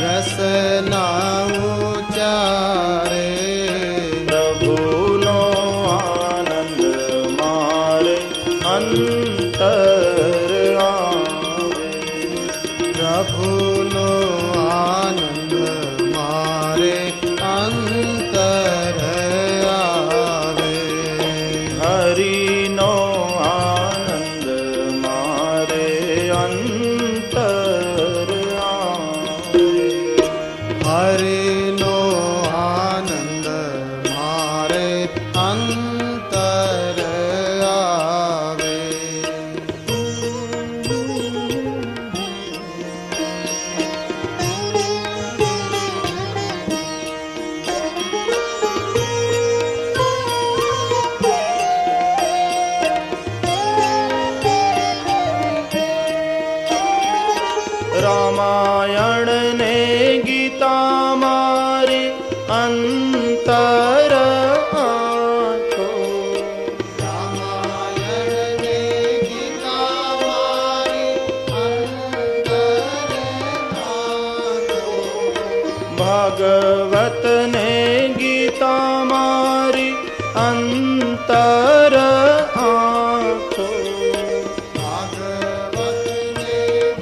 રસના ઉચારે, પ્રભુનો આનંદ મારે અંતર આવે, પ્રભુનો આનંદ મારે અંતર આવે, હરિનો આનંદ મારે અંતર આવે, હરિનો આનંદ મારે અંતર આવે। રામાયણ ને ગીતા મારી અંતર આંખો, રામાયણ ને ગીતા મારી અંતર આંખો, ભાગવત ને ગીતા મારી અંતર આંખો, ભાગવત ને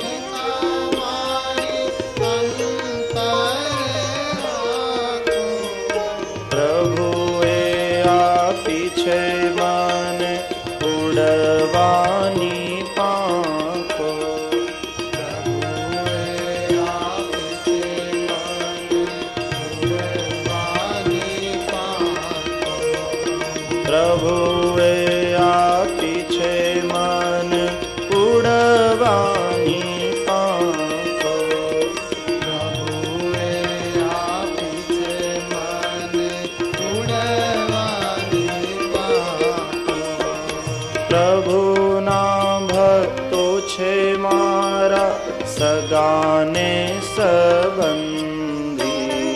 ગીતા મારી અંતર આંખો, પ્રભુએ આપી છે મને ઉડવાની પાંખો, પ્રભુએ આપી છે મને ઉડવાની પાંખો, પ્રભુએ આપી છે મને ઉડવાની પાંખો, પ્રભુએ આપી છે મને ઉડવાની પાંખો, પ્રભુના ભક્તો છે મારા સગાને સંબંધી,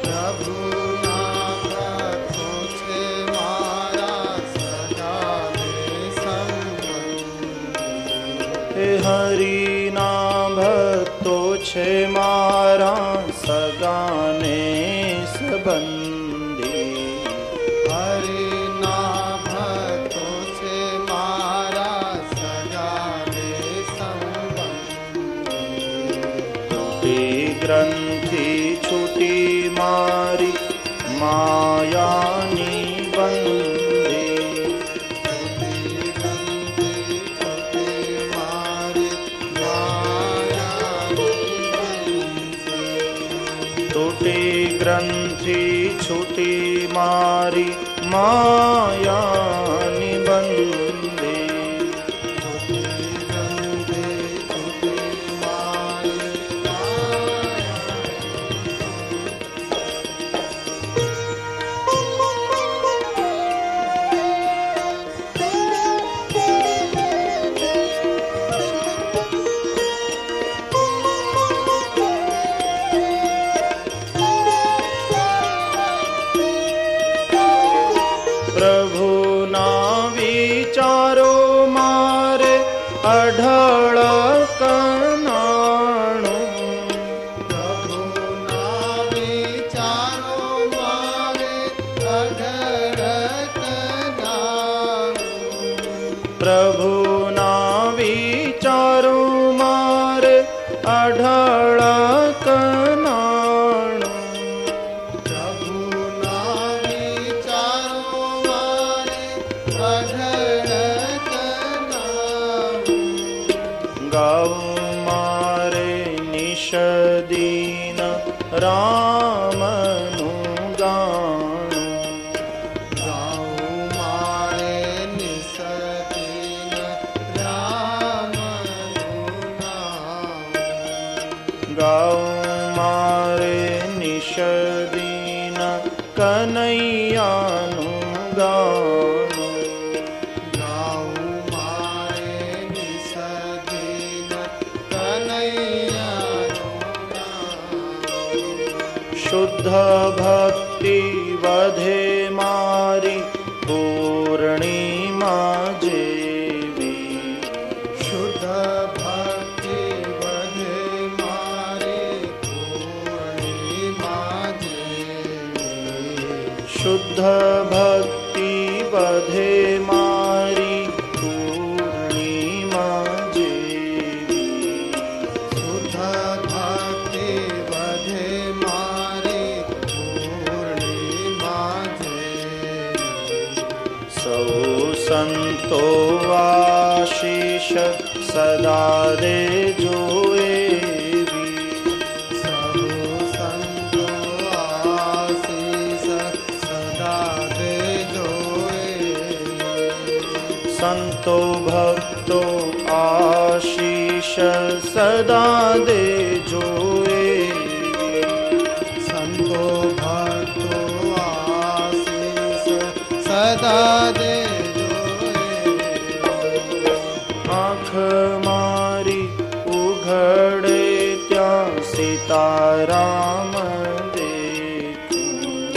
પ્રભુના ભક્તો છે મારા સદાને સંબંધી, હે હરિના ભક્તો છે મારા સગાને સંબંધી, હરિના ભક્તો છે મારા સદાને સંબંધી, તૂટી ગ્રંથિ છૂટી મારી માયાની બંધે. તૂટી ગ્રંથિ છૂટી મારી માયાની બંધે. પ્રભુના વિચારો મારે અઢળ કનાણું. પ્રભુના વિચારો મારે અઢળ કનાણું. પ્રભુના વિચારો મારે અઢળ કનાણું. પ્રભુના વિચારો મારે અઢળ કનાણું. ગાવું મારે નિષદીન રામનું ગાણું. ગાઉં મારે નિસતીન રામનું નામ. ગાવું મારે નિષદીન કનૈયાનું ગાણું. ગાઉં મારે નિસતીન કનૈયાનું નામ. શુદ્ધ ભક્તિ વધે મારી પૂર્ણિમા જેવી. શુદ્ધ ભક્તિ વધે મારી પૂર્ણિમા જેવી. શુદ્ધ ભક્તિ વધે મારી પૂર્ણિમા જેવી. શુદ્ધ ભક્તિ વધે મારી પૂર્ણિમા જેવી. સૌ સંતો આશીષ સદા દેજો એવી. સૌ સંતો આશીષ સદા દેજો એવી. સંતો ભક્તો આશીષ સદા દેજો એવી. સંતો ભક્તો આશીષ સદા દેજો એવી. આંખ મારી ઉઘડે ત્યાં સીતારામ દેખું.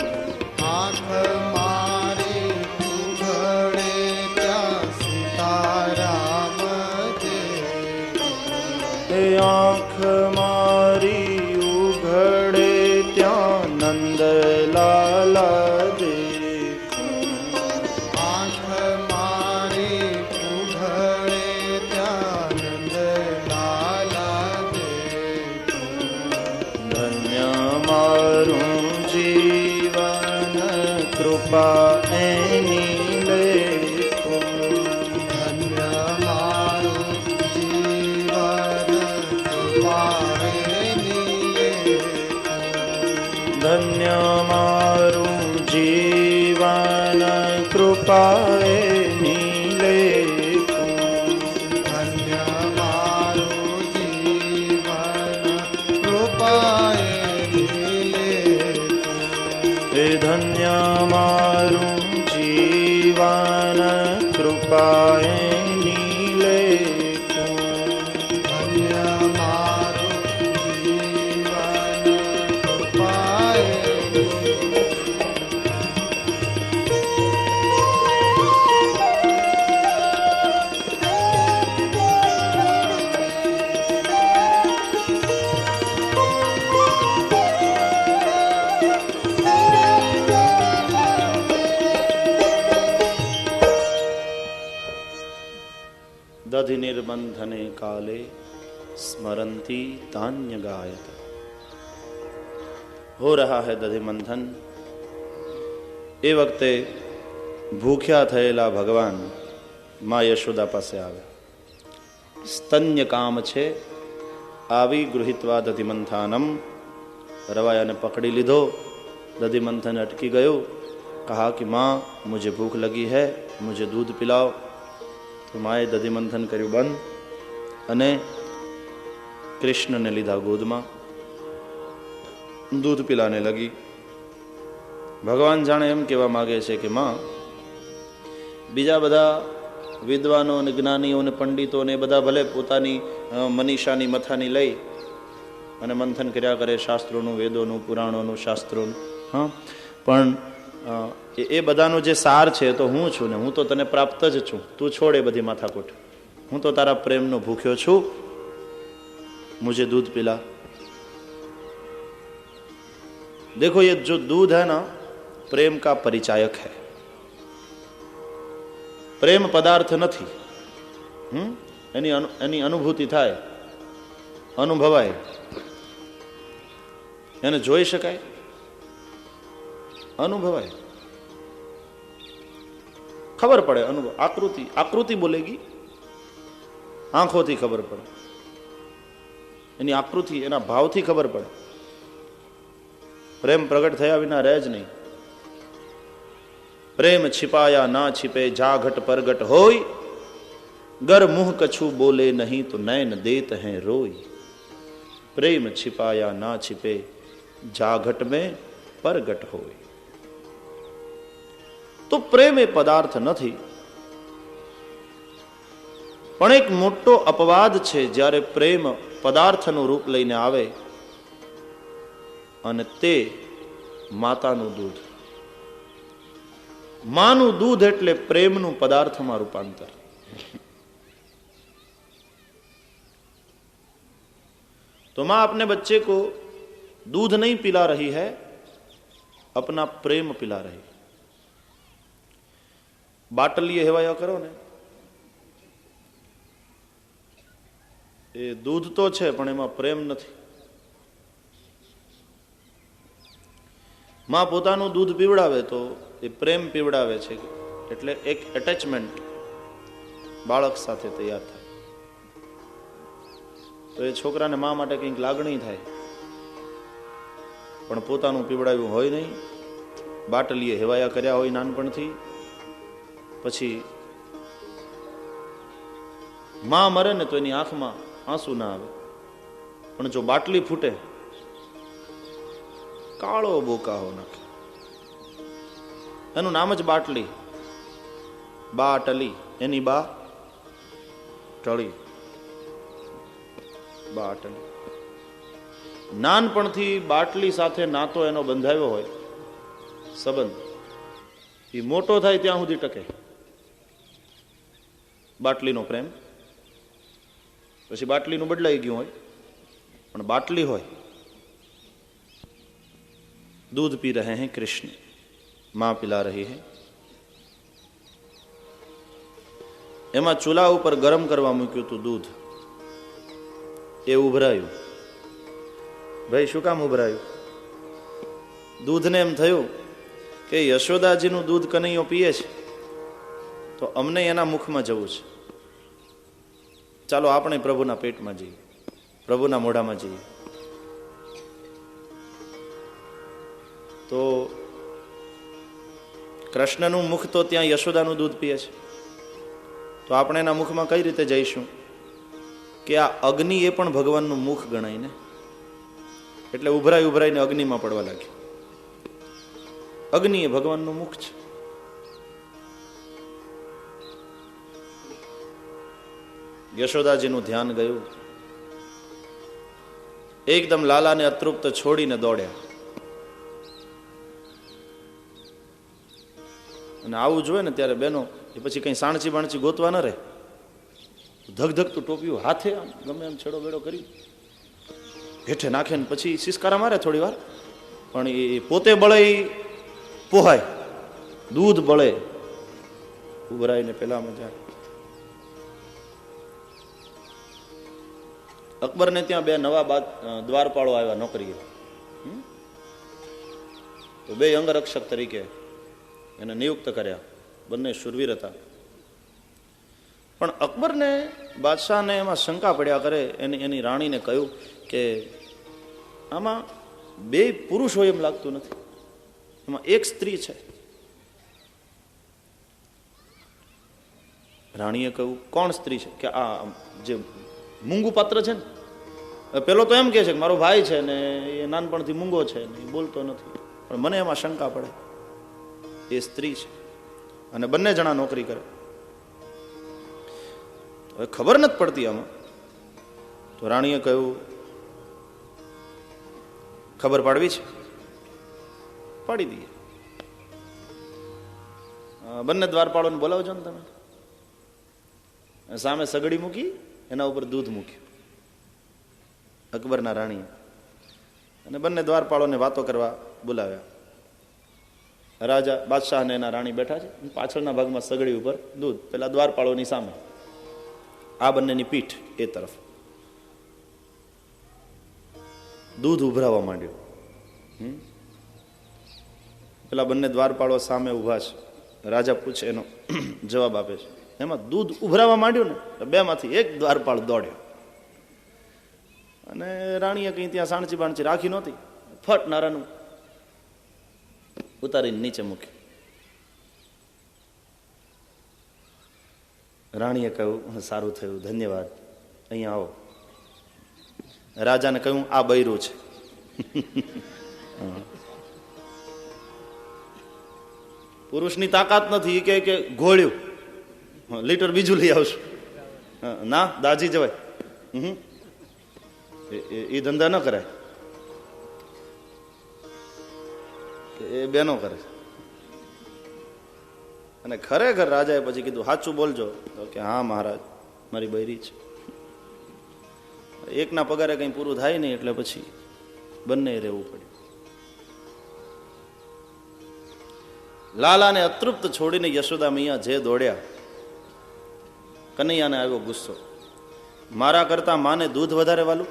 આંખ મારી ઉઘડે ત્યાં સીતારામ દેખું. હે આંખ મારી ઉઘડે ત્યાં નંદલાલા દેખું. આંખ મારી ઉઘડે ત્યાં નંદલાલા દેખું. ધન્ય મારું જીવન કૃપા એની લેખું. ધન્ય મારું જીવન કૃપાએની લેખું. ધન્ય મારું જીવન કૃપાએની લેખું. ધન્ય મારું જીવન કૃપાએની લેખું. હે ધન્ય મારું જીવન કૃપાએની લેખું. ધન્ય મારું જીવન કૃપાએની દધિ નિર્બંધને કાલે સ્મરંતી તાન્ય ગાયત. હો રહા હૈ દધિ મંથન. એ વખતે ભૂખ્યા થયેલા ભગવાન મા યશોદા પાસે આવ્યા. સ્તન્ય કામ છે, આવી ગૃહિત્વા દધિ મંથાનમ. રવાયાને પકડી લીધો. દધિ મંથન અટકી ગયું. કહા કે માँ મુझे ભૂખ લગી है, मुझे दूध पिलाओ. તો માએ દધિ મંથન કર્યું બંધ અને કૃષ્ણને લીધા ગોદમાં. દૂધ પીલાને લગી. ભગવાન જાણે એમ કહેવા માગે છે કે માં, બીજા બધા વિદ્વાનો અને જ્ઞાનીઓ અને પંડિતો ને બધા ભલે પોતાની મનીષાની મથાની લઈ અને મંથન કર્યા કરે, શાસ્ત્રોનું, વેદોનું, પુરાણોનું, શાસ્ત્રોનું, હા, પણ એ બધાનો જે સાર છે તો હું છું ને હું તો તને પ્રાપ્ત જ છું. તું છોડ એ બધી માથાકૂટ. હું તો તારા પ્રેમનો ભૂખ્યો છું. मुझे दूध पिला. देखो ये जो दूध है ना, प्रेम का परिचायक है. प्रेम पदार्थ નથી. એની અનુભૂતિ થાય, અનુભવાય, એને જોઈ શકાય, અનુભવાય, ખબર પડે. અનુભવ, આકૃતિ બોલેગી, આંખોથી ખબર પડે, એની આકૃતિ, એના ભાવથી ખબર પડે. પ્રેમ પ્રગટ થયા વિના રહે જ નહીં. પ્રેમ छिपाया ના छिपे, જા ઘટ પરગટ હોય. गर मुंह कछु बोले नहीं तो नैन देत हैं रोई. प्रेम छिपाया ना छिपे, जा घट में परगट હોય. તો પ્રેમ એ પદાર્થ નથી. પણ એક મોટો અપવાદ છે જ્યારે પ્રેમ પદાર્થનું રૂપ લઈને આવે અને તે માતાનું દૂધ. માનું દૂધ એટલે પ્રેમનું પદાર્થમાં રૂપાંતર. तो मां अपने बच्चे को दूध नहीं पिला रही है, अपना प्रेम पिला रही. बाटलीए हेवाया કરો ને, એ દૂધ તો છે પણ એમાં પ્રેમ નથી. માં પોતાનું દૂધ પીવડાવે તો એ પ્રેમ પીવડાવે છે, એટલે એક એટેચમેન્ટ બાળક સાથે તૈયાર થાય. તો એ છોકરાને મા માટે કંઈક લાગણી થાય, પણ પોતાનું પીવડાવ્યું હોય નહીં. બાટલીએ હેવાયા કર્યા હોય નાનપણથી, પછી મા મરે ને તો એની આંખમાં આંસુ ના આવે, પણ જો બાટલી ફૂટે, કાળો બોકાહો નાખે. એનું નામ જ બાટલી. બાટલી, એની બા ટળી. બાટલી. નાનપણથી બાટલી સાથે નાતો એનો બંધાયો હોય સંબંધ, એ મોટો થાય ત્યાં સુધી ટકે બાટલીનો પ્રેમ. પછી બાટલીનું બદલાઈ ગયું હોય, પણ બાટલી હોય. दूध पी रहे हैं कृष्ण, मां पिला रही है. એમાં ચૂલા ઉપર ગરમ કરવા મૂક્યું હતું દૂધ. એ ઉભરાયું. ભાઈ શું કામ ઉભરાયું? દૂધને એમ થયું કે યશોદાજીનું દૂધ કનૈયો પીએ છે તો અમને એના મુખમાં જવું છે. ચાલો આપણે પ્રભુના પેટમાં જઈએ, પ્રભુના મોઢામાં જઈએ. તો કૃષ્ણનું મુખ તો ત્યાં યશોદાનું દૂધ પીએ છે, તો આપણે એના મુખમાં કઈ રીતે જઈશું? કે આ અગ્નિ એ પણ ભગવાનનું મુખ ગણાય ને, એટલે ઉભરાઈ ઉભરાઈને અગ્નિમાં પડવા લાગ્યું. અગ્નિ એ ભગવાનનું મુખ છે. યશોદાજીનું ધ્યાન ગયું. એકદમ લાલાને અતૃપ્ત છોડીને દોડ્યા. અને આવું જોઈએ ને ત્યારે બેનો એ પછી કઈ સાણચી બાણચી ગોતવા ન રહે. ધગધગતું ટોપિયું હાથે આમ ગમે એમ છેડો બેડો કરી હેઠે નાખે ને પછી સિસકારા મારે થોડી વાર, પણ એ પોતે બળે પોહાય, દૂધ બળે ઉભરાઈને પેલામાં જાય. અકબરને ત્યાં બે નવા દ્વારપાળો આવ્યા નોકરીએ. તો બે અંગરક્ષક તરીકે એને નિયુક્ત કર્યા. બંને શૂરવીર હતા. પણ અકબરને બાદશાહને એમાં શંકા પડ્યા કરે. એની રાણીને કહ્યું કે આમાં બે પુરુષ હોય એમ લાગતું નથી, એમાં એક સ્ત્રી છે. રાણીએ કહ્યું કોણ સ્ત્રી છે? કે આ જે મૂંગું પાત્ર છે ને. પેલો તો એમ કહે છે કે મારો ભાઈ છે ને એ નાનપણથી મૂંગો છે ને એ બોલતો નથી, પણ મને એમાં શંકા પડે એ સ્ત્રી છે. અને બંને જણા નોકરી કરે. હવે ખબર નથી પડતી આમાં. તો રાણીએ કહ્યું ખબર પાડવી છે, પાડી દઈએ. બંને દ્વારપાળોને બોલાવજો ને તમે. સામે સગડી મૂકી, એના ઉપર દૂધ મૂક્યું અકબરના રાણીએ, અને બંને દ્વારપાળોને વાતો કરવા બોલાવ્યા. રાજા બાદશાહ અને એના રાણી બેઠા છે, પાછળના ભાગમાં સગડી ઉપર દૂધ, પેલા દ્વારપાળોની સામે, આ બંનેની પીઠ એ તરફ. દૂધ ઉભરાવા માંડ્યું. પેલા બંને દ્વારપાળો સામે ઉભા છે. રાજા પૂછે, એનો જવાબ આપે છે. એમાં દૂધ ઉભરાવા માંડ્યું ને, બે માંથી એક દ્વારપાળ દોડ્યો. અને રાણીએ કઈ ત્યાં સાણચી બાણચી રાખી નહોતી, ફટ નારાનું ઉતારીને નીચે મૂક્યું. રાણીએ કહ્યું સારું થયું, ધન્યવાદ, અહીંયા આવો. રાજાને કહ્યું આ બૈરું છે. પુરુષની તાકાત નથી કે ઘોળ્યું લીટર બીજું લઈ આવશું. ના, દાજી જવાય. એ ધંધા ન કરાય, એ બેનો કરે. અને ખરેખર રાજાએ પછી કીધું સાચું બોલજો. તો કે હા મહારાજ, મારી બૈરી છે. એકના પગારે કઈ પૂરું થાય નહીં, એટલે પછી બંને રહેવું પડ્યું. લાલાને અતૃપ્ત છોડીને યશોદા મૈયા જે દોડ્યા. કનૈયાને આવ્યો ગુસ્સો. મારા કરતા માને દૂધ વધારે વાલું?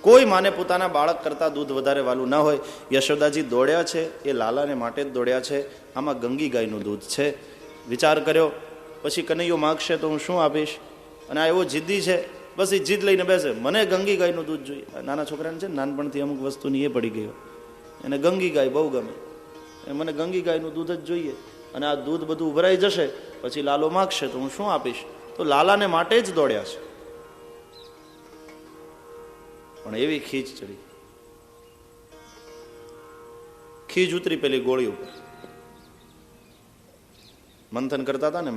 કોઈ માને પોતાના બાળક કરતા દૂધ વધારે વાલું ના હોય. યશોદાજી દોડ્યા છે એ લાલાને માટે જ દોડ્યા છે. આમાં ગંગી ગાયનું દૂધ છે. વિચાર કર્યો, પછી કનૈયો માગશે તો હું શું આપીશ? અને આ એવો જિદ્દી છે, બસ એ જીદ લઈને બેસે, મને ગંગી ગાયનું દૂધ જોઈએ. નાના છોકરાને છે ને નાનપણથી અમુક વસ્તુની એ પડી ગયો, એને ગંગી ગાય બહુ ગમે. મને ગંગી ગાયનું દૂધ જ જોઈએ. અને આ દૂધ બધું ઉભરાઈ જશે, પછી લાલો માગશે તો હું શું આપીશ? તો લાલાને માટે જ દોડ્યા છે. પણ એવી ખીજ ચડી, ખીજ ઉતરી પેલી ગોળી ઉપર. મંથન કરતા હતા ને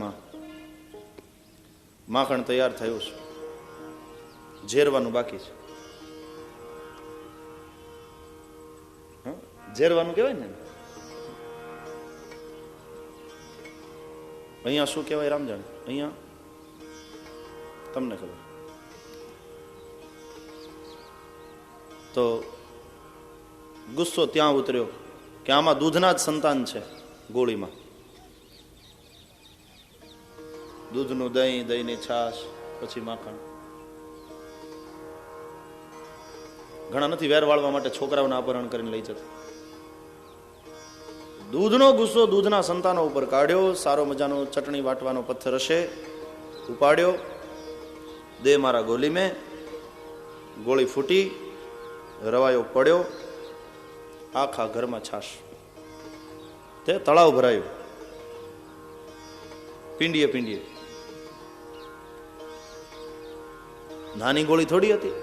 માખણ તૈયાર થયું છે, ઝેરવાનું બાકી છે. ઝેરવાનું કહેવાય ને. અહીંયા શું કહેવાય રામ જાણે? અહીંયા તમને ખબર. તો ગુસ્સો ત્યાં ઉતર્યો કે આમાં દૂધના જ સંતાન છે ગોળીમાં. દૂધનું દહીં, દહીંની છાશ, પછી માખણ. ઘણા નથી વેર વાળવા માટે છોકરાઓને અપહરણ કરીને લઈ જતા. દૂધનો ગુસ્સો દૂધના સંતાનો ઉપર કાઢ્યો. સારો મજાનો ચટણી વાટવાનો પથ્થર હશે, ઉપાડ્યો. દે મારા ગોલી મેં. ગોળી ફૂટી, રવાયો પડ્યો. આખા ઘરમાં છાશ. તે તળાવ ભરાયું, પીંડીએ પીંડીએ. નાની ગોળી થોડી હતી.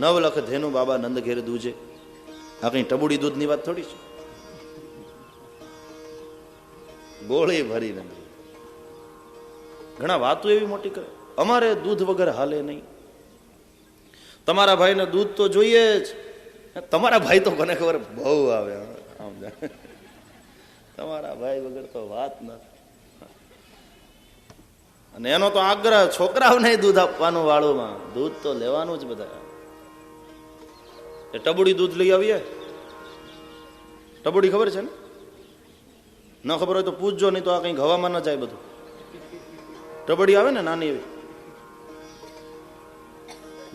9 લખ ધેનું બાબા નંદ ઘેર દૂજે. આ કઈ ટબુડી દૂધની વાત થોડી છે. ગોળી ભરીને ઘણા વાતો એવી મોટી કરે, અમારે દૂધ વગર હાલે નહીં, તમારા ભાઈને દૂધ તો જોઈએ જ. તમારા ભાઈ તો મને ખબર બહુ આવે, તમારા ભાઈ વગર તો વાત નથી. અને એનો તો આગ્રહ, છોકરાઓને દૂધ આપવાનું વાળુમાં, દૂધ તો લેવાનું જ બધા. ટબુડી દૂધ લઈ આવીએ. ટબુડી ખબર છે ને? ન ખબર હોય તો પૂછજો, નહીં તો આ કંઈક હવામાં ન જાય બધું. ટબડી આવે ને નાની એવી,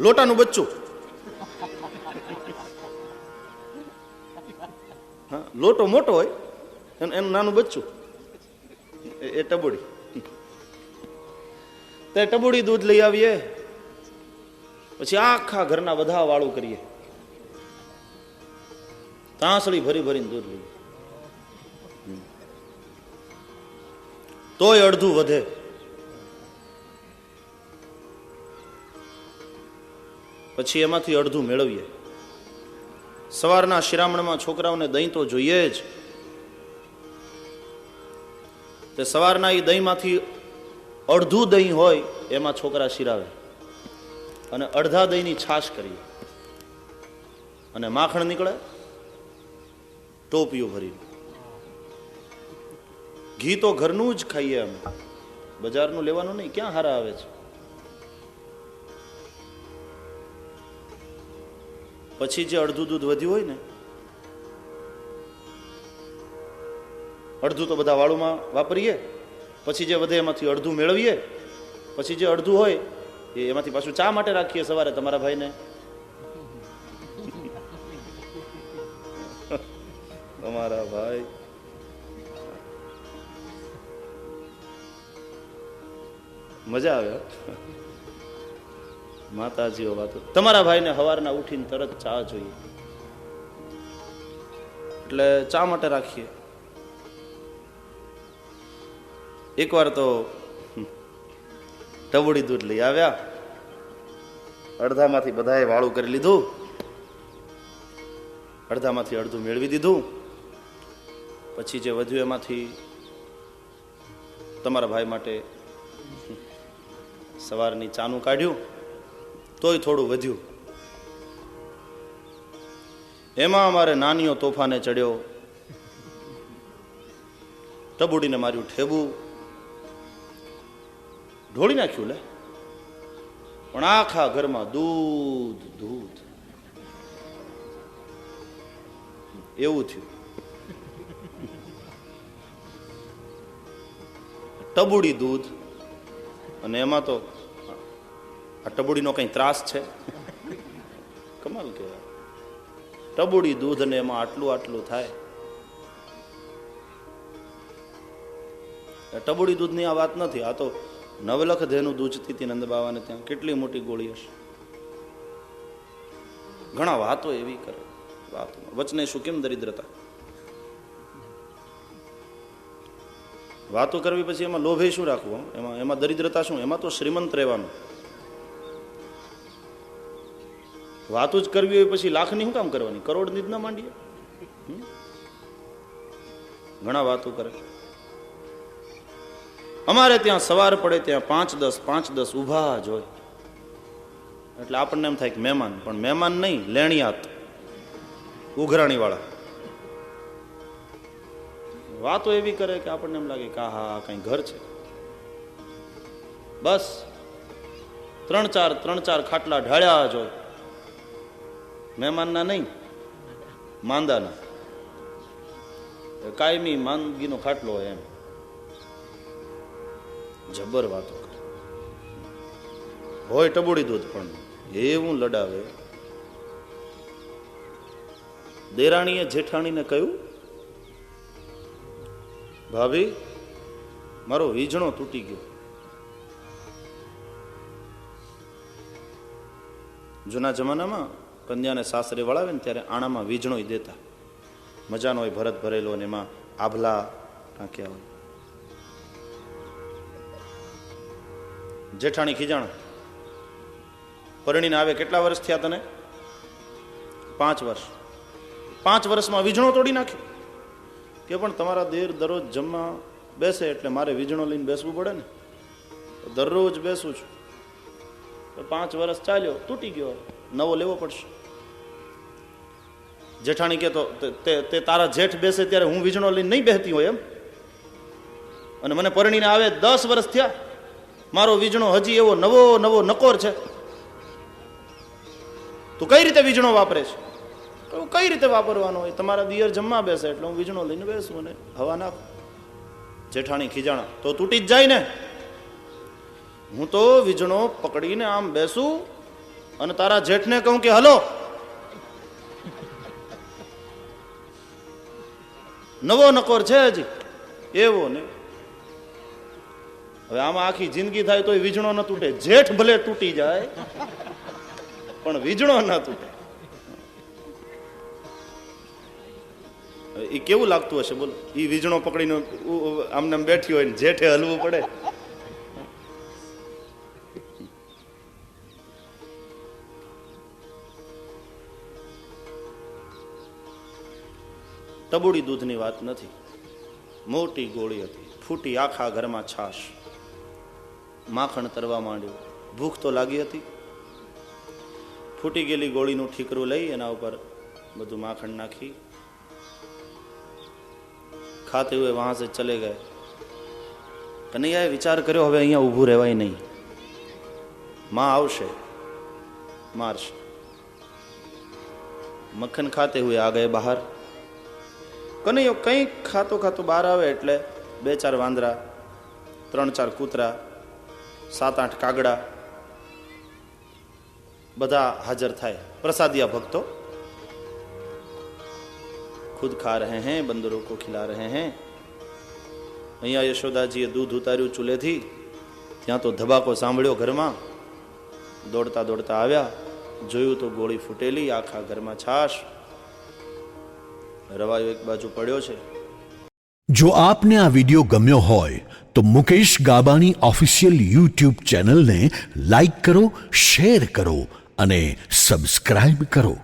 લોટાનું બચ્ચું. હા, લોટો મોટો હોય એનું નાનું બચ્ચું એ ટબુડી. તે ટબુડી દૂધ લઈ આવીએ, પછી આખા ઘરના બધા વાળું કરીએ, તાંસળી ભરી ભરીને દૂધ લઈએ, તોય અડધું વધે. પછી એમાંથી અડધું મેળવીએ. સવારના શિરામણમાં છોકરાઓને દહીં તો જોઈએ જ. તે સવારના એ દહીંમાંથી અડધું દહીં હોય એમાં છોકરા શિરાવે, અને અડધા દહીંની છાશ કરીએ, અને માખણ નીકળે ટોપિયું ભરી. ઘી તો ઘરનું જ ખાઈએ અમે, બજારનું લેવાનું નહીં. ક્યાં હારા આવે છે? પછી જે અડધું દૂધ વધ્યું હોય ને, અડધું તો બધા વાળુમાં વાપરીએ, પછી જે વધે એમાંથી અડધું મેળવીએ, પછી જે અડધું હોય એમાંથી પાછું ચા માટે રાખીએ સવારે તમારા ભાઈને. તમારા ભાઈ મજા આવે. માતાજીઓ વાતો. તમારા ભાઈને સવારના ઉઠીને તરત ચા જોઈએ, એટલે ચા માટે રાખીએ. એકવાર તો ટબુડી દૂધ લઈ આવ્યા, અડધામાંથી બધાએ વાળું કરી લીધું, અડધામાંથી અડધું મેળવી દીધું. પછી જે વધ્યું એમાંથી તમારા ભાઈ માટે સવારની ચાનું કાઢ્યું, તોય થોડું વધ્યું. એમાં અમારે નાનીઓ તોફાને ચડ્યો, ટબુડીને માર્યું ઠેબું, ઢોળી નાખ્યું લે. પણ આખા ઘરમાં દૂધ દૂધ એવું થયું. ટબુડી દૂધ, અને એમાં તો આ ટબુડીનો કઈ ત્રાસ છે? કમાલ કહેવાય. ટબુડી દૂધ અને એમાં આટલું આટલું થાય. ટબુડી દૂધની આ વાત નથી, આ તો નવલખ ધેનું દૂધતી હતી નંદ બાવાને ત્યાં. કેટલી મોટી ગોળી હશે. ઘણા વાતો એવી કરે, વાતો વચને શું કેમ દરિદ્રતા. વાતો કરવી પછી એમાં લોભે શું રાખવું? એમાં દરિદ્રતા શું? એમાં તો શ્રીમંત રહેવાનું. વાતો જ કરવી હોય પછી લાખની શું કામ કરવાની? કરોડની જ ના માંડીએ. ઘણા વાતો કરે. અમારે ત્યાં સવાર પડે ત્યાં 5-10 ઊભા જ હોય. એટલે આપણને એમ થાય કે મહેમાન, પણ મહેમાન નહીં, લેણિયાત, ઉઘરાણી વાળા. વાતો એવી કરે કે આપણને એમ લાગે કે હા કઈ ઘર છે. બસ 3-4 ખાટલા ઢાળ્યા જ હોય. મહેમાનના નહીં, માંદાના. કાયમી માંદગીનો ખાટલો હોય એમ. જબર વાતો કરે. હોય ટબુડી દૂધ પણ એવું લડાવે. દેરાણીએ જેઠાણીને કહ્યું, ભાભી મારો વીજણો તૂટી ગયો. જૂના જમાનામાં કન્યાને સાસરે વળાવે ને ત્યારે આણામાં વીજણો દેતા. મજાનો હોય, ભરત ભરેલો, ને એમાં આભલા ટાંક્યા હોય. જેઠાણી ખીજાણ, પરણીને આવે કેટલા વર્ષ થયા તને? 5 વર્ષ. 5 વર્ષમાં વીજણો તોડી નાખ્યો. કે પણ તમારા દેર દરરોજ જમવા બેસે એટલે મારે વીજણો લઈને બેસવું પડે ને. દરરોજ બેસું છું. 5 વર્ષ ચાલ્યો, તૂટી ગયો, નવો લેવો પડશે. જેઠાણી કે તો તે તારા જેઠ બેસે ત્યારે હું વીજણો લઈને નહીં બેસતી હોય એમ? અને મને પરણીને આવે 10 વર્ષ થયા, મારો વીજણો હજી એવો નવો નકોર છે. તું કઈ રીતે વીજણો વાપરે છે? કઈ રીતે વાપરવાનો હોય? તમારા દિયર જમવા બેસે એટલે હું વીજણો લઈને બેસું અને હવા નાખું. જેઠાણી ખીજાણા, તો તૂટી જ જાય ને. હું તો વીજણો પકડીને આમ બેસું અને તારા જેઠને કહું કે હલો, નવો નકોર છે હજી એવો ને. હવે આમાં આખી જિંદગી થાય તો વીજળો ન તૂટે. જેઠ ભલે તૂટી જાય પણ વીજળો ન તૂટે. એ કેવું લાગતું હશે બોલો? એ વીજળો પકડીને આમને આમ બેઠી હોય ને જેઠે હલવું પડે. ટબુડી દૂધની વાત નથી. મોટી ગોળી હતી, ફૂટી આખા ઘરમાં છાશ. માખણ તરવા માંડ્યું. ભૂખ તો લાગી હતી. ફૂટી ગયેલી ગોળીનું ઠીકરું લઈ એના ઉપર બધું માખણ નાખી ખાતે હુએ વહાં સે ચલે ગયે. કનૈયાએ વિચાર કર્યો હવે અહીંયા ઊભું રહેવાય નહીં. માં આવશે, મારશે. મક્ખન ખાતે હુએ આ ગયે બહાર. કનૈયો કંઈક ખાતો ખાતો બહાર આવે એટલે 2-4 વાંદરા, 3-4 કૂતરા, 7-8 કાગડા બધા હાજર થાય. પ્રસાદિયા ભક્તો खुद खा रहे हैं, बंदरों को खिला रहे हैं. અહીંયા યશોદાજીએ દૂધ ઉતાર્યું ચૂલેથી. ત્યાં તો ધબાકો સાંભળ્યો ઘરમાં. દોડતા દોડતા આવ્યા. જોયું તો ગોળી ફૂટેલી, આખા ઘરમાં છાશ. રવાયો એક બાજુ પડ્યો છે. જો આપને આ વિડિયો ગમ્યો હોય તો મુકેશ ગાબાની ઓફિશિયલ યુટ્યુબ ચેનલને લાઈક કરો, શેર કરો અને સબસ્ક્રાઇબ કરો.